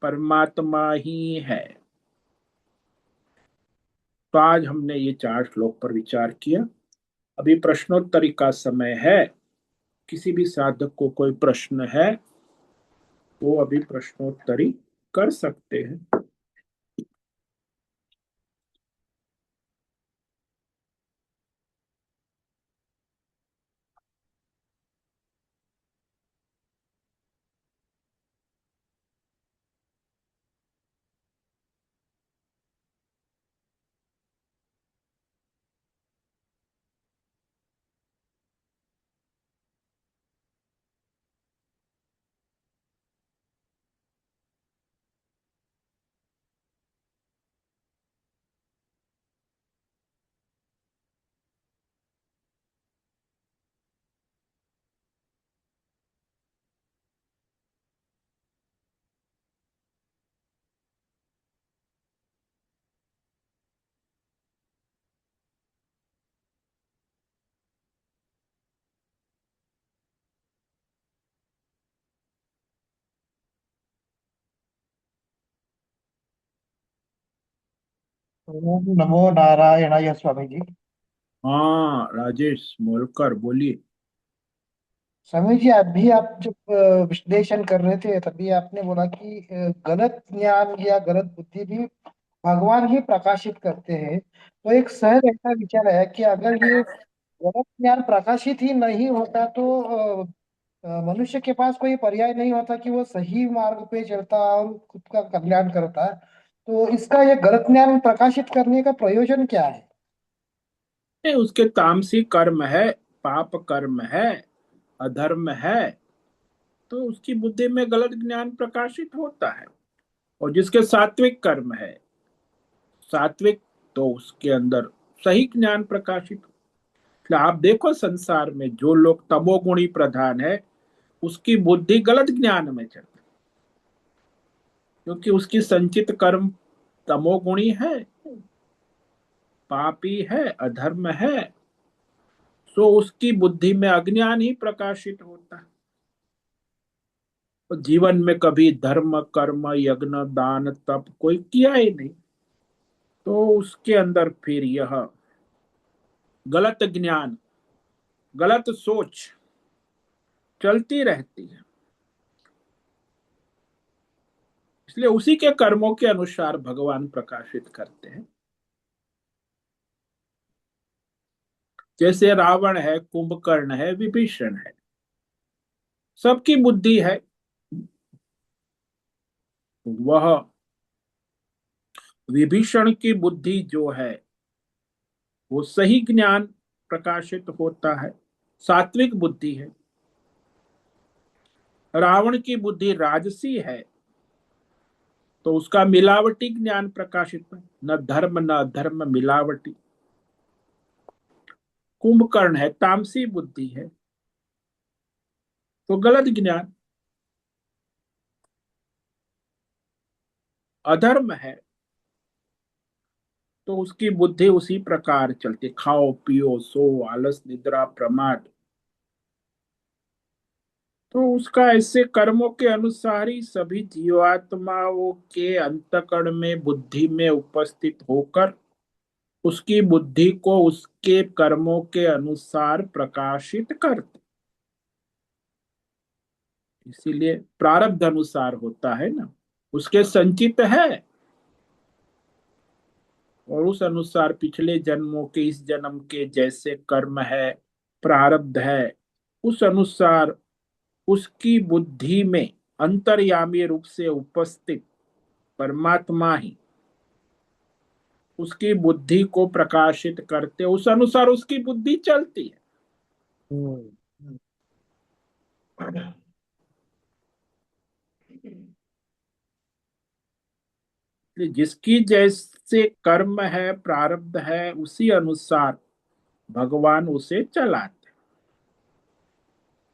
A: परमात्मा ही है। तो आज हमने ये 4 श्लोक पर विचार किया। अभी प्रश्नोत्तरी का समय है। किसी भी साधक को कोई प्रश्न है, वो अभी प्रश्नोत्तरी कर सकते हैं।
B: ओम नमो नारायणाय स्वामी जी।
A: हाँ, राजेश मोलकर बोलिए।
B: स्वामी जी, अभी आप जब विश्लेषण कर रहे थे तभी आपने बोला कि गलत ज्ञान या गलत बुद्धि भी भगवान ही प्रकाशित करते हैं। तो एक सहज ऐसा विचार है कि अगर ये गलत ज्ञान प्रकाशित ही नहीं होता तो मनुष्य के पास कोई पर्याय नहीं होता कि वो सही मार्ग पे चलता और खुद का कल्याण करता। तो इसका ये गलत ज्ञान प्रकाशित करने का प्रयोजन क्या है?
A: नहीं, उसके तामसी कर्म है, पाप कर्म है, अधर्म है, तो उसकी बुद्धि में गलत ज्ञान प्रकाशित होता है। और जिसके सात्विक कर्म है, सात्विक, तो उसके अंदर सही ज्ञान प्रकाशित। तो आप देखो संसार में जो लोग तमोगुणी प्रधान है, उसकी बुद्धि गलत ज्ञान में चलती, क्योंकि उसकी संचित कर्म तमोगुणी है, पापी है, अधर्म है। सो उसकी बुद्धि में अज्ञान ही प्रकाशित होता है। तो जीवन में कभी धर्म कर्म यज्ञ दान तप कोई किया ही नहीं, तो उसके अंदर फिर यह गलत ज्ञान, गलत सोच चलती रहती है। इसलिए उसी के कर्मों के अनुसार भगवान प्रकाशित करते हैं। जैसे रावण है, कुंभकर्ण है, विभीषण है, सबकी बुद्धि है। वह विभीषण की बुद्धि जो है, वो सही ज्ञान प्रकाशित होता है, सात्विक बुद्धि है। रावण की बुद्धि राजसी है, तो उसका मिलावटी ज्ञान प्रकाशित है, न धर्म न अधर्म, मिलावटी। कुंभकर्ण है, तामसी बुद्धि है, तो गलत ज्ञान। अधर्म है, तो उसकी बुद्धि उसी प्रकार चलती, खाओ पियो सो, आलस निद्रा प्रमाद। तो उसका ऐसे कर्मों के अनुसार ही सभी जीवात्माओं के अंतकरण में, बुद्धि में उपस्थित होकर उसकी बुद्धि को उसके कर्मों के अनुसार प्रकाशित करते। इसीलिए प्रारब्ध अनुसार होता है ना, उसके संचित है, और उस अनुसार पिछले जन्मों के, इस जन्म के जैसे कर्म है, प्रारब्ध है, उस अनुसार उसकी बुद्धि में अंतर्यामी रूप से उपस्थित परमात्मा ही उसकी बुद्धि को प्रकाशित करते, उस अनुसार उसकी बुद्धि चलती है।
B: हम्म।
A: इसलिए जिसकी जैसे कर्म है, प्रारब्ध है, उसी अनुसार भगवान उसे चलाते।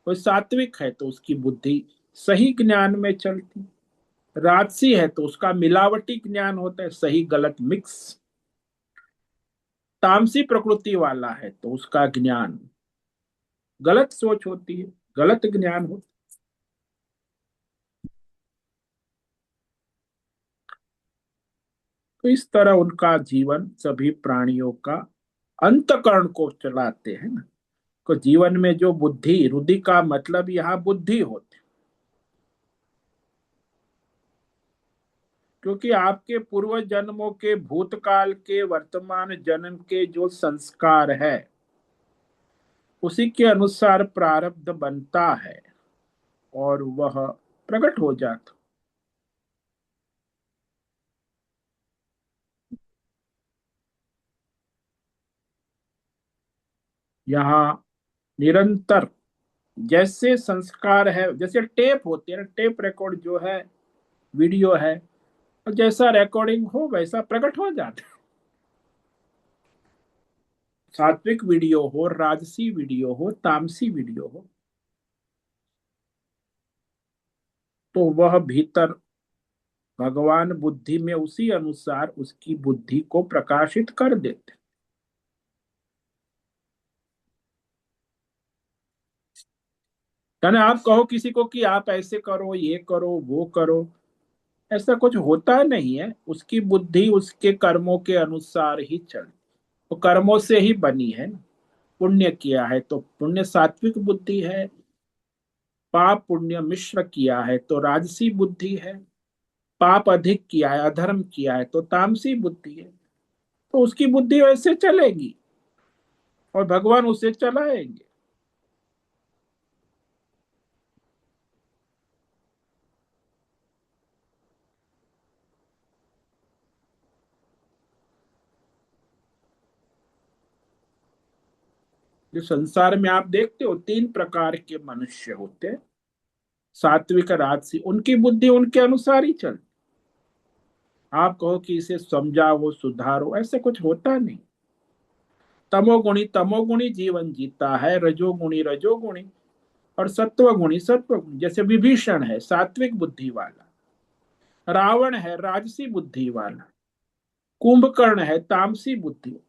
A: कोई सात्विक है तो उसकी बुद्धि सही ज्ञान में चलती, राजसी है तो उसका मिलावटी ज्ञान होता है, सही गलत मिक्स। तामसी प्रकृति वाला है तो उसका ज्ञान गलत सोच होती है, गलत ज्ञान होता है। तो इस तरह उनका जीवन सभी प्राणियों का अंतकरण को चलाते हैं ना। तो जीवन में जो बुद्धि, रुधि का मतलब यहाँ बुद्धि होती, क्योंकि आपके पूर्व जन्मों के, भूतकाल के, वर्तमान जन्म के जो संस्कार है, उसी के अनुसार प्रारब्ध बनता है और वह प्रकट हो जाता। यहाँ निरंतर जैसे संस्कार है, जैसे टेप होती है ना, टेप रिकॉर्ड जो है, वीडियो है, और जैसा रिकॉर्डिंग हो वैसा प्रकट हो जाता है। सात्विक वीडियो हो, राजसी वीडियो हो, तामसी वीडियो हो, तो वह भीतर भगवान बुद्धि में उसी अनुसार उसकी बुद्धि को प्रकाशित कर देते। यानी आप कहो किसी को कि आप ऐसे करो, ये करो, वो करो, ऐसा कुछ होता नहीं है। उसकी बुद्धि उसके कर्मों के अनुसार ही चल, वो कर्मों से ही बनी है ना। पुण्य किया है तो पुण्य सात्विक बुद्धि है, पाप पुण्य मिश्र किया है तो राजसी बुद्धि है, पाप अधिक किया है, अधर्म किया है तो तामसी बुद्धि है। तो उसकी बुद्धि वैसे चलेगी और भगवान उसे चलाएंगे। जो संसार में आप देखते हो, तीन प्रकार के मनुष्य होते हैं, सात्विक, राजसी, उनकी बुद्धि उनके अनुसार ही चल। आप कहो कि इसे समझाओ, सुधारो, ऐसे कुछ होता नहीं। तमोगुणी तमोगुणी जीवन जीता है, रजोगुणी रजोगुणी, और सत्वगुणी सत्वगुणी। जैसे विभीषण है सात्विक बुद्धि वाला, रावण है राजसी बुद्धि वाला, कुंभकर्ण है तामसी बुद्धि।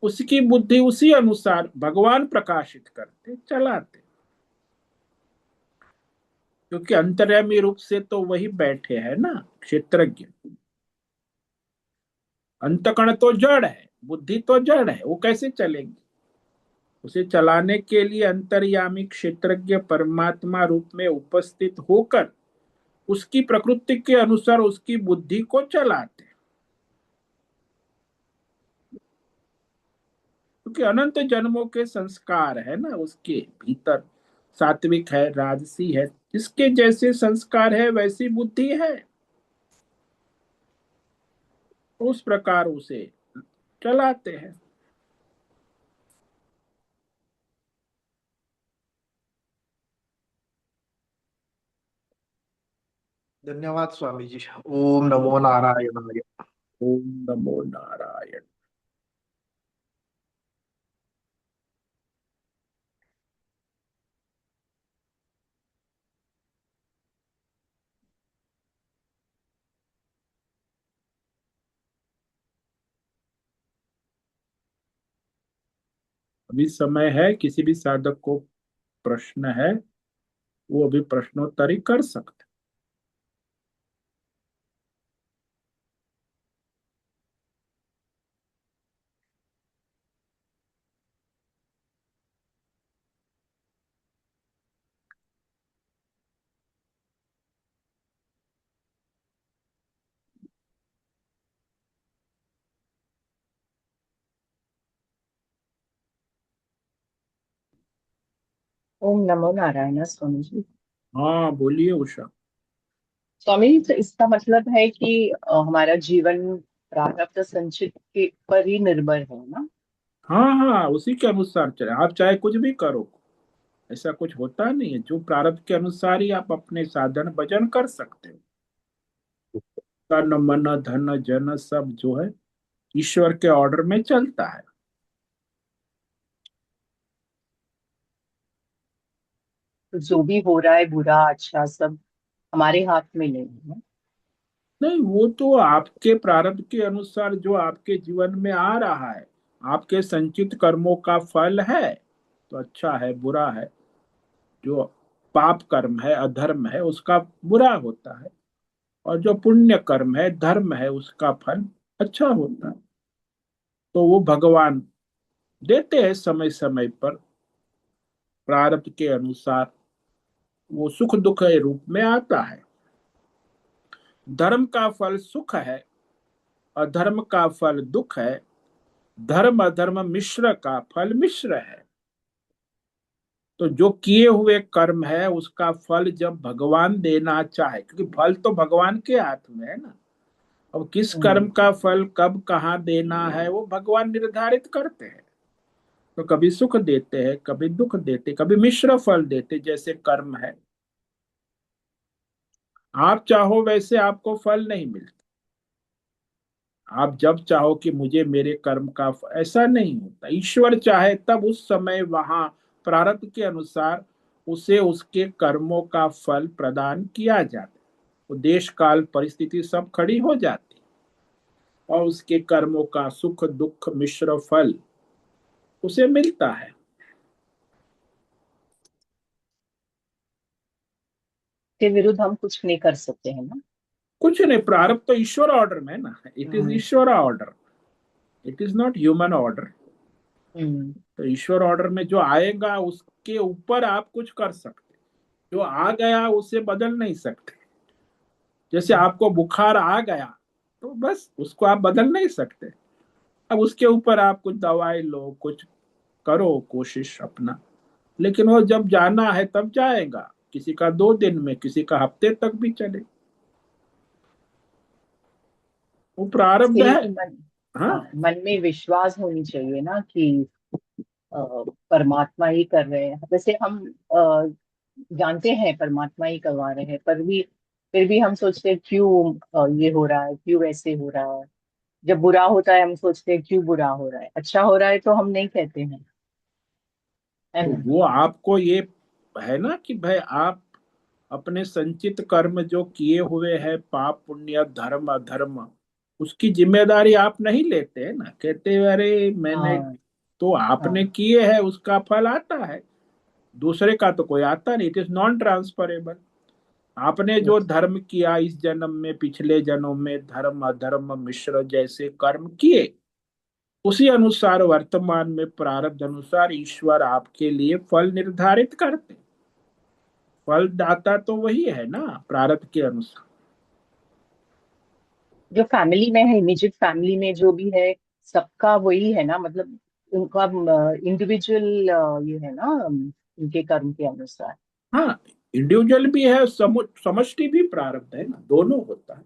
A: उसकी बुद्धि उसी अनुसार भगवान प्रकाशित करते चलाते, क्योंकि अंतर्यामी रूप से तो वही बैठे हैं ना, क्षेत्रज्ञ। अंतकण तो जड़ है, बुद्धि तो जड़ है, वो कैसे चलेगी? उसे चलाने के लिए अंतर्यामी क्षेत्रज्ञ परमात्मा रूप में उपस्थित होकर उसकी प्रकृति के अनुसार उसकी बुद्धि को चलाते, क्योंकि अनंत जन्मों के संस्कार है ना उसके भीतर। सात्विक है, राजसी है, जिसके जैसे संस्कार है वैसी बुद्धि है, उस प्रकार उसे चलाते हैं।
B: धन्यवाद स्वामी जी। ओम नमो नारायणाय।
A: ओम नमो नारायण। अभी समय है, किसी भी साधक को प्रश्न है, वो अभी प्रश्नोत्तरी कर सकते।
C: ओम नमो नारायण स्वामी जी।
A: हाँ बोलिए उषा।
C: स्वामी जी, तो इसका मतलब है कि हमारा जीवन प्रारब्ध संचित के पर ही निर्भर है ना।
A: हाँ हाँ, उसी के अनुसार चले, आप चाहे कुछ भी करो, ऐसा कुछ होता नहीं है। जो प्रारब्ध के अनुसार ही आप अपने साधन भजन कर सकते हो। तन मन धन जन सब जो है ईश्वर के ऑर्डर में चलता है।
C: तो जो भी हो रहा है बुरा अच्छा सब हमारे हाथ में नहीं है।
A: नहीं, वो तो आपके प्रारब्ध के अनुसार जो आपके जीवन में आ रहा है, आपके संचित कर्मों का फल है। तो अच्छा है बुरा है, जो पाप कर्म है अधर्म है उसका बुरा होता है, और जो पुण्य कर्म है धर्म है उसका फल अच्छा होता है। तो वो भगवान देते हैं समय समय पर, प्रारब्ध के अनुसार वो सुख दुख के रूप में आता है। धर्म का फल सुख है, अधर्म का फल दुख है। धर्म अधर्म मिश्र का फल मिश्र है। तो जो किए हुए कर्म है उसका फल जब भगवान देना चाहे, क्योंकि फल तो भगवान के हाथ में है ना। अब किस कर्म
C: हम्म।
A: का फल कब कहाँ देना है वो भगवान निर्धारित करते हैं। तो कभी सुख देते हैं, कभी दुख देते, कभी मिश्र फल देते, जैसे कर्म है। आप चाहो वैसे आपको फल नहीं मिलता। आप जब चाहो कि मुझे मेरे कर्म का ऐसा नहीं होता। ईश्वर चाहे तब उस समय वहां प्रारब्ध के अनुसार उसे उसके कर्मों का फल प्रदान किया जाता। वो देश काल परिस्थिति सब खड़ी हो जाती, और उसके कर्मों का सुख दुख मिश्र फल उसे मिलता है।
C: के विरुद्ध हम कुछ नहीं कर सकते हैं ना।
A: कुछ नहीं, प्रारब्ध तो ईश्वर ऑर्डर में है ना, it is
C: hmm.
A: Ishwar order, it is not human order.
C: Hmm.
A: तो ईश्वर ऑर्डर में जो आएगा उसके ऊपर आप कुछ कर सकते, जो आ गया उसे बदल नहीं सकते। जैसे आपको बुखार आ गया, तो बस उसको आप बदल नहीं सकते। अब उसके ऊपर आप कुछ दवाई लो, कुछ करो कोशिश अपना, लेकिन वो जब जाना है तब जाएगा। किसी का 2 दिन में, किसी का हफ्ते तक भी चले, वो
C: इसके
A: प्रारब्ध
C: लिए
A: है।
C: तो मन,
A: हाँ।
C: हाँ मन में विश्वास होनी चाहिए ना कि अ, परमात्मा ही कर रहे हैं। वैसे हम जानते हैं परमात्मा ही करवा रहे हैं, पर भी फिर भी हम सोचते हैं क्यों ये हो रहा है, क्यों ऐसे हो रहा है। जब बुरा होता है हम सोचते हैं क्यों बुरा हो रहा है, अच्छा हो रहा है तो हम नहीं कहते हैं, है
A: तो
C: ना।
A: वो आपको ये है ना कि भाई आप अपने संचित कर्म जो किए हुए हैं, पाप पुण्य धर्म अधर्म, उसकी जिम्मेदारी आप नहीं लेते हैं ना। कहते हैं, अरे मैंने
C: हाँ।
A: तो आपने
C: हाँ।
A: किए हैं उसका फल आता है, दूसरे का तो कोई आता नहीं। It is non transferable. आपने जो
C: यस।
A: धर्म किया इस जन्म में, पिछले जन्म में धर्म अधर्म मिश्र जैसे कर्म किए, उसी अनुसार वर्तमान में प्रारब्ध अनुसार ईश्वर आपके लिए फल निर्धारित करते। फल दाता तो वही है ना, प्रारब्ध के अनुसार।
C: जो फैमिली में है, इमीडिएट फैमिली में जो भी है, सबका वही है ना, मतलब उनका इंडिविजुअल ये है ना, उनके कर्म के अनुसार।
A: हाँ, इंडिविजुअल भी है, समष्टि भी प्रारब्ध है ना, दोनों होता है।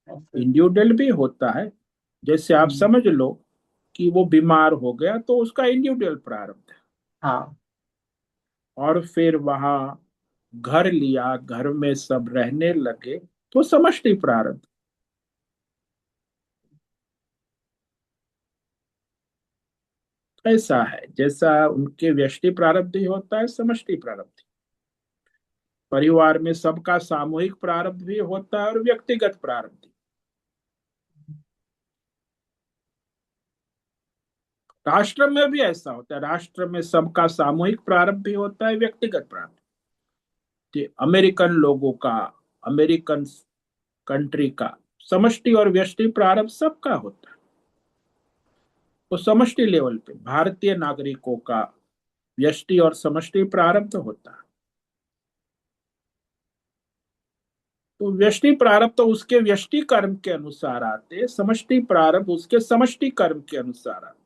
C: ऐसे।
A: इंडिविजुअल भी होता है। जैसे आप
C: हम्म।
A: समझ लो कि वो बीमार हो गया, तो उसका इंडिविजुअल प्रारब्ध है।
C: हाँ।
A: और फिर वहां घर लिया, घर में सब रहने लगे, तो समष्टि प्रारब्ध। ऐसा है, जैसा उनके व्यष्टि प्रारब्ध ही होता है, समष्टि प्रारब्ध। परिवार में सबका सामूहिक प्रारब्ध भी होता है और व्यक्तिगत प्रारब्ध। राष्ट्र में भी ऐसा होता है, राष्ट्र में सबका सामूहिक प्रारब्ध भी होता है, व्यक्तिगत प्रारब्ध। कि अमेरिकन लोगों का, अमेरिकन कंट्री का समष्टि और व्यष्टि प्रारब्ध सबका होता है। तो समष्टि लेवल पे भारतीय नागरिकों का व्यष्टि और समष्टि प्रारब्ध होता है। तो व्यष्टि प्रारब्ध तो उसके व्यष्टि कर्म के अनुसार आते हैं, समष्टि प्रारब्ध उसके समष्टि कर्म के अनुसार आते।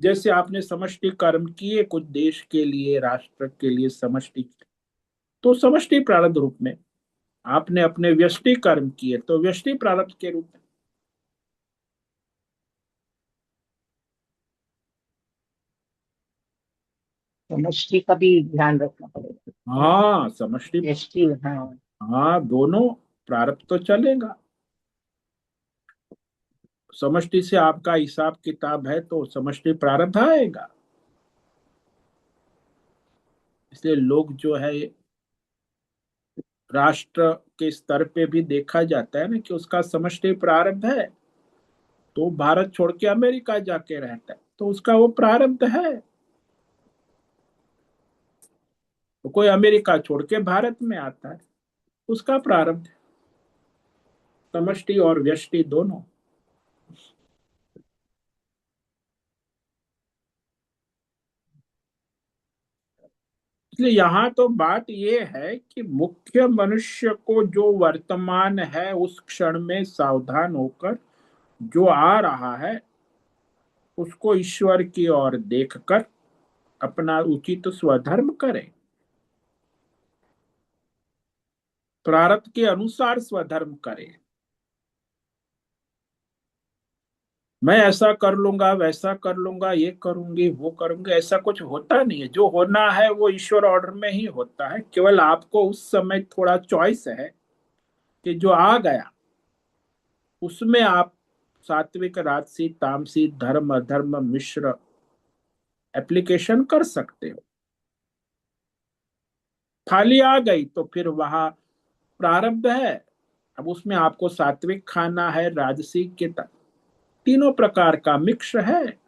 A: जैसे आपने समष्टि कर्म किए कुछ देश के लिए, राष्ट्र के लिए समष्टि, तो समष्टि प्रारब्ध रूप में। आपने अपने व्यष्टि कर्म किए तो व्यष्टि प्रारब्ध के रूप में।
C: समष्टि का भी ध्यान रखना पड़ेगा।
A: हाँ समष्टि,
C: व्यष्टि, हाँ।
A: हाँ दोनों प्रारब्ध तो चलेगा। समष्टि से आपका हिसाब किताब है तो समष्टि प्रारब्ध आएगा। इसलिए लोग जो है, राष्ट्र के स्तर पे भी देखा जाता है ना कि उसका समष्टि प्रारब्ध है, तो भारत छोड़ के अमेरिका जाके रहता है तो उसका वो प्रारब्ध है। तो कोई अमेरिका छोड़ के भारत में आता है, उसका प्रारब्ध है। समष्टि और व्यष्टि दोनों। इसलिए यहाँ तो बात ये है कि मुख्य मनुष्य को जो वर्तमान है उस क्षण में सावधान होकर जो आ रहा है उसको ईश्वर की ओर देखकर अपना उचित स्वधर्म करे, प्रारब्ध के अनुसार स्वधर्म करे। मैं ऐसा कर लूंगा, वैसा कर लूंगा, ये करूंगी, वो करूंगी, ऐसा कुछ होता नहीं है। जो होना है वो ईश्वर ऑर्डर में ही होता है। केवल आपको उस समय थोड़ा चॉइस है कि जो आ गया उसमें आप सात्विक, राजसी, तामसी, धर्म अधर्म मिश्र एप्लीकेशन कर सकते हो। थाली आ गई तो फिर वहां प्रारब्ध है। अब उसमें आपको सात्विक खाना है, राजसी के तीनों प्रकार का मिक्स है।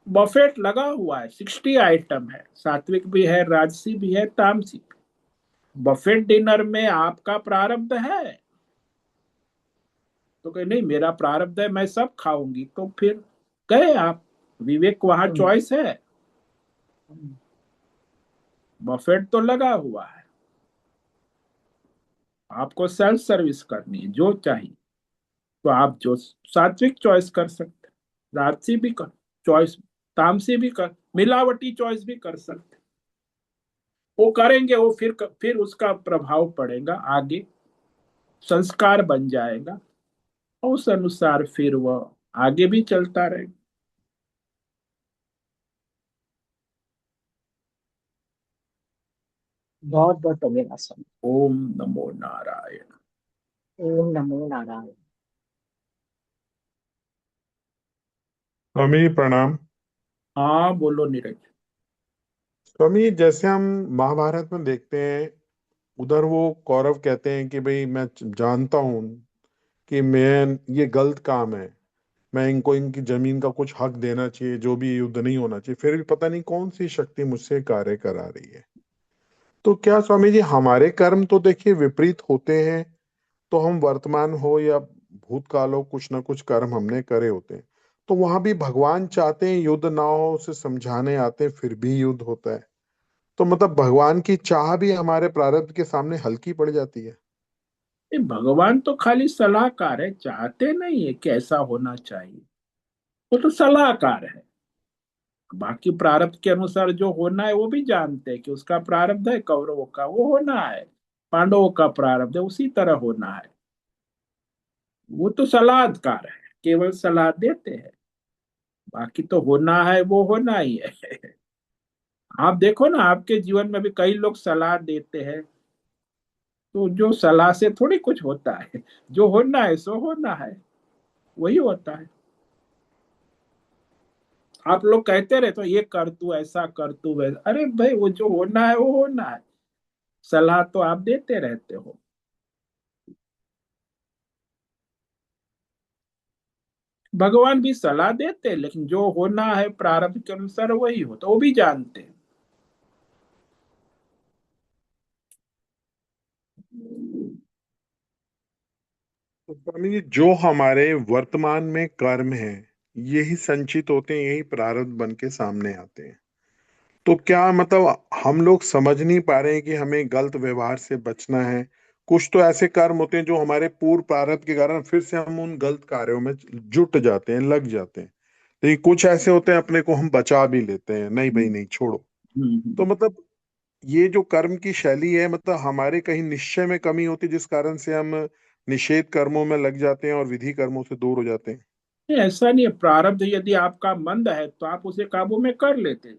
A: बफेट लगा हुआ है, 60 आइटम है, सात्विक भी है, राजसी भी है, तामसी भी। बफेट डिनर में आपका प्रारब्ध है तो कहीं नहीं, मेरा प्रारब्ध है, मैं सब खाऊंगी, तो फिर गए आप। विवेक वहां
C: हम्म,
A: चॉइस है।
C: हम्म,
A: बफेट तो लगा हुआ है, आपको सेल्फ सर्विस करनी है, जो चाहिए तो आप जो सात्विक चॉइस कर सकते, राजसी भी कर चॉइस, तामसी भी कर, मिलावटी चॉइस भी कर सकते। वो करेंगे, वो फिर उसका प्रभाव पड़ेगा आगे, संस्कार बन जाएगा, उस अनुसार फिर वह आगे भी चलता रहेगा।
C: बहुत बहुत धन्यवाद स्वामी।
A: ओम नमो नारायण।
C: ओम नमो नारायण।
D: स्वामी प्रणाम।
A: हाँ बोलो नीरज।
D: स्वामी, जैसे हम महाभारत में देखते हैं, उधर वो कौरव कहते हैं कि भाई मैं जानता हूं कि मैं ये गलत काम है, मैं इनको इनकी जमीन का कुछ हक देना चाहिए, जो भी युद्ध नहीं होना चाहिए, फिर भी पता नहीं कौन सी शक्ति मुझसे कार्य करा रही है। तो क्या स्वामी जी, हमारे कर्म तो देखिए विपरीत होते हैं, तो हम वर्तमान हो या भूतकाल हो, कुछ ना कुछ कर्म हमने करे होते हैं, तो वहां भी भगवान चाहते हैं युद्ध ना हो, उसे समझाने आते हैं, फिर भी युद्ध होता है। तो मतलब भगवान की चाह भी हमारे प्रारब्ध के सामने हल्की पड़ जाती है।
A: ये भगवान तो खाली सलाहकार है, चाहते नहीं है कि ऐसा होना चाहिए। वो तो सलाहकार है। बाकी प्रारब्ध के अनुसार जो होना है वो भी जानते हैं कि उसका प्रारब्ध है, कौरवों का वो होना है, पांडवों का प्रारब्ध है उसी तरह होना है। वो तो सलाहकार है, केवल सलाह देते हैं। बाकी तो होना है वो होना ही है। आप देखो ना, आपके जीवन में भी कई लोग सलाह देते हैं, तो जो सलाह से थोड़ी कुछ होता है। जो होना है सो होना है, वही होता है। आप लोग कहते रहे तो ये कर तू, ऐसा कर तू, वैसा, अरे भाई वो जो होना है वो होना है। सलाह तो आप देते रहते हो। भगवान भी सलाह देते हैं, लेकिन जो होना है प्रारब्ध के अनुसार वही होता, वो भी जानते हैं।
D: तो स्वामी जी, जो हमारे वर्तमान में कर्म है, यही संचित होते हैं, यही प्रारब्ध बन के सामने आते हैं। तो क्या मतलब हम लोग समझ नहीं पा रहे हैं कि हमें गलत व्यवहार से बचना है? कुछ तो ऐसे कर्म होते हैं जो हमारे पूर्व प्रारब्ध के कारण फिर से हम उन गलत कार्यों में जुट जाते हैं, लग जाते हैं। लेकिन कुछ ऐसे होते हैं अपने को हम बचा भी लेते हैं, नहीं भाई नहीं छोड़ो। तो
A: हम्म।
D: मतलब ये जो कर्म की शैली है, मतलब हमारे कहीं निश्चय में कमी होती है जिस कारण से हम निषेध कर्मों में लग जाते हैं और विधि कर्मों से दूर हो जाते हैं।
A: नहीं, ऐसा नहीं है। प्रारब्ध यदि आपका मंद है तो आप उसे काबू में कर लेते,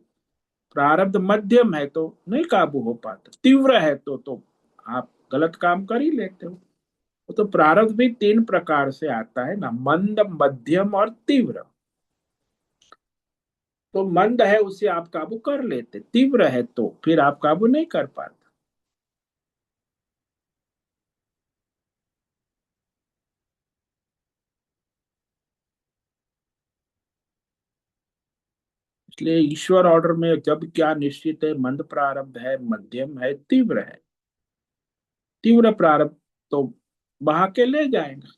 A: प्रारब्ध मध्यम है तो नहीं काबू हो पाता, तीव्र है तो आप गलत काम कर ही लेते हो। तो प्रारब्ध भी तीन प्रकार से आता है ना, मंद, मध्यम और तीव्र। तो मंद है उसे आप काबू कर लेते, तीव्र है तो फिर आप काबू नहीं कर पाते। इसलिए ईश्वर ऑर्डर में जब क्या निश्चित है, मंद प्रारब्ध है, मध्यम है, तीव्र है। तीव्र प्रारब्ध तो बहा के ले जाएगा।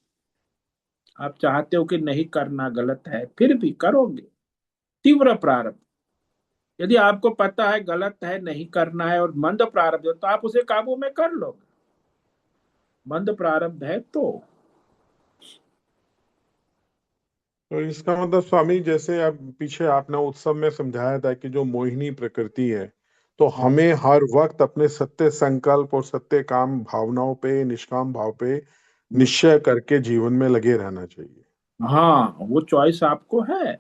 A: आप चाहते हो कि नहीं करना, गलत है, फिर भी करोगे। तीव्र प्रारब्ध, यदि आपको पता है गलत है, नहीं करना है, और मंद प्रारब्ध है तो आप उसे काबू में कर लोगे। मंद प्रारब्ध है तो
D: तो इसका मतलब स्वामी, जैसे अब पीछे आपने उत्सव में समझाया था कि जो मोहिनी प्रकृति है, तो
A: हाँ।
D: हमें हर वक्त अपने सत्य संकल्प और सत्य काम भावनाओं पे, निष्काम भाव पे निश्चय करके जीवन में लगे रहना चाहिए।
A: हाँ, वो चॉइस आपको है।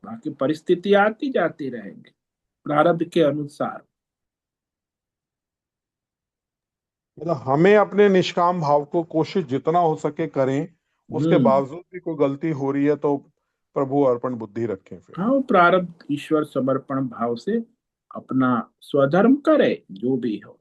A: बाकी परिस्थिति आती जाती रहेंगी प्रारब्ध के अनुसार।
D: मतलब हमें अपने निष्काम भाव को कोशिश जितना हो सके करें, उसके
A: हम्म।
D: बावजूद भी कोई गलती हो रही है तो प्रभु अर्पण बुद्धि रखें फिर।
A: हाँ, वो प्रारब्ध ईश्वर समर्पण भाव से अपना स्वधर्म करे, जो भी हो।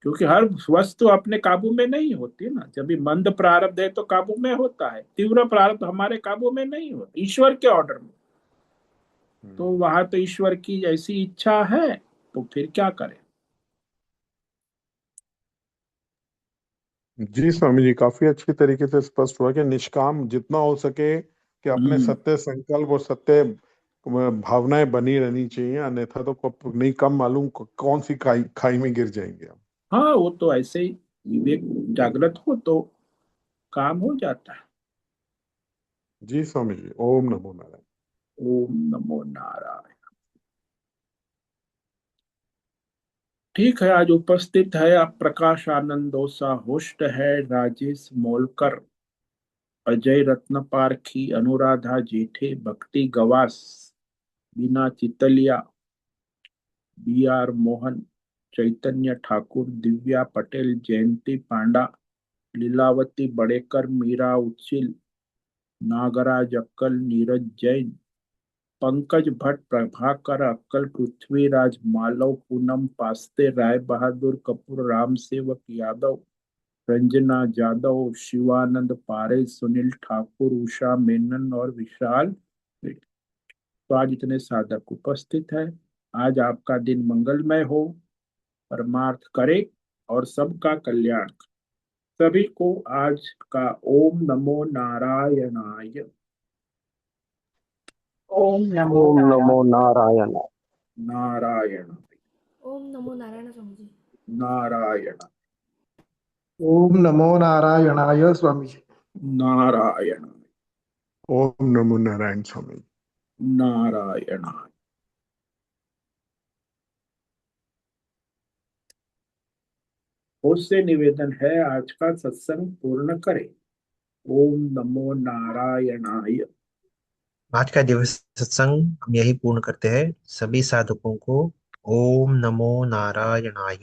A: क्योंकि हर वस्तु अपने काबू में नहीं होती ना। जब भी मंद प्रारब्ध है तो काबू में होता है, तीव्र प्रारब्ध हमारे काबू में नहीं होता, ईश्वर के ऑर्डर में। तो
D: हम्म।
A: वहां तो ईश्वर की ऐसी इच्छा है, तो फिर क्या करें।
D: जी स्वामी जी, काफी अच्छी तरीके से स्पष्ट हुआ कि निष्काम जितना हो सके कि अपने
A: हम्म।
D: सत्य संकल्प और सत्य भावनाएं बनी रहनी चाहिए, अन्यथा तो नहीं, कम मालूम कौन सी खाई खाई में गिर जाएंगे हम।
A: हाँ, वो तो ऐसे ही विवेक जागृत हो तो काम हो जाता है।
D: जी स्वामी जी, ओम नमो नारायण।
A: ओम नमो नारायण। ठीक है, आज उपस्थित है आप प्रकाश आनंद दोसा, होस्ट है राजेश मोलकर, अजय रत्न पारखी, अनुराधा जेठे, भक्ति गवास, बीना चितलिया, बी आर मोहन, चैतन्य ठाकुर, दिव्या पटेल, जयंती पांडा, लीलावती बड़ेकर, मीरा उच्छिल, नागराज अक्कल, नीरज जैन, पंकज भट्ट, प्रभाकर अक्कल, पृथ्वीराज मालव, पूनम पास्ते, राय बहादुर कपूर, राम सेवक यादव, रंजना जादव, शिवानंद पारे, सुनील ठाकुर, उषा मेनन और विशाल। तो आज इतने साधक उपस्थित है। आज आपका दिन मंगलमय हो, परमार्थ करे और सबका कल्याण करे। सभी को आज का ओम नमो नारायणाय।
C: ओम नमो
E: ओम
C: नारायण।
E: नमो नारायण।
A: नारायण।
F: ओम नमो नारायण स्वामी जी।
A: नारायण।
B: ओम नमो नारायणाय स्वामी जी।
A: नारायण।
D: ओम नमो नारायण स्वामी।
A: नारायण। उससे निवेदन है आज का सत्संग पूर्ण करें। ओम नमो नारायणाय।
G: आज का दिवस सत्संग हम यही पूर्ण करते हैं। सभी साधकों को ओम नमो नारायणाय।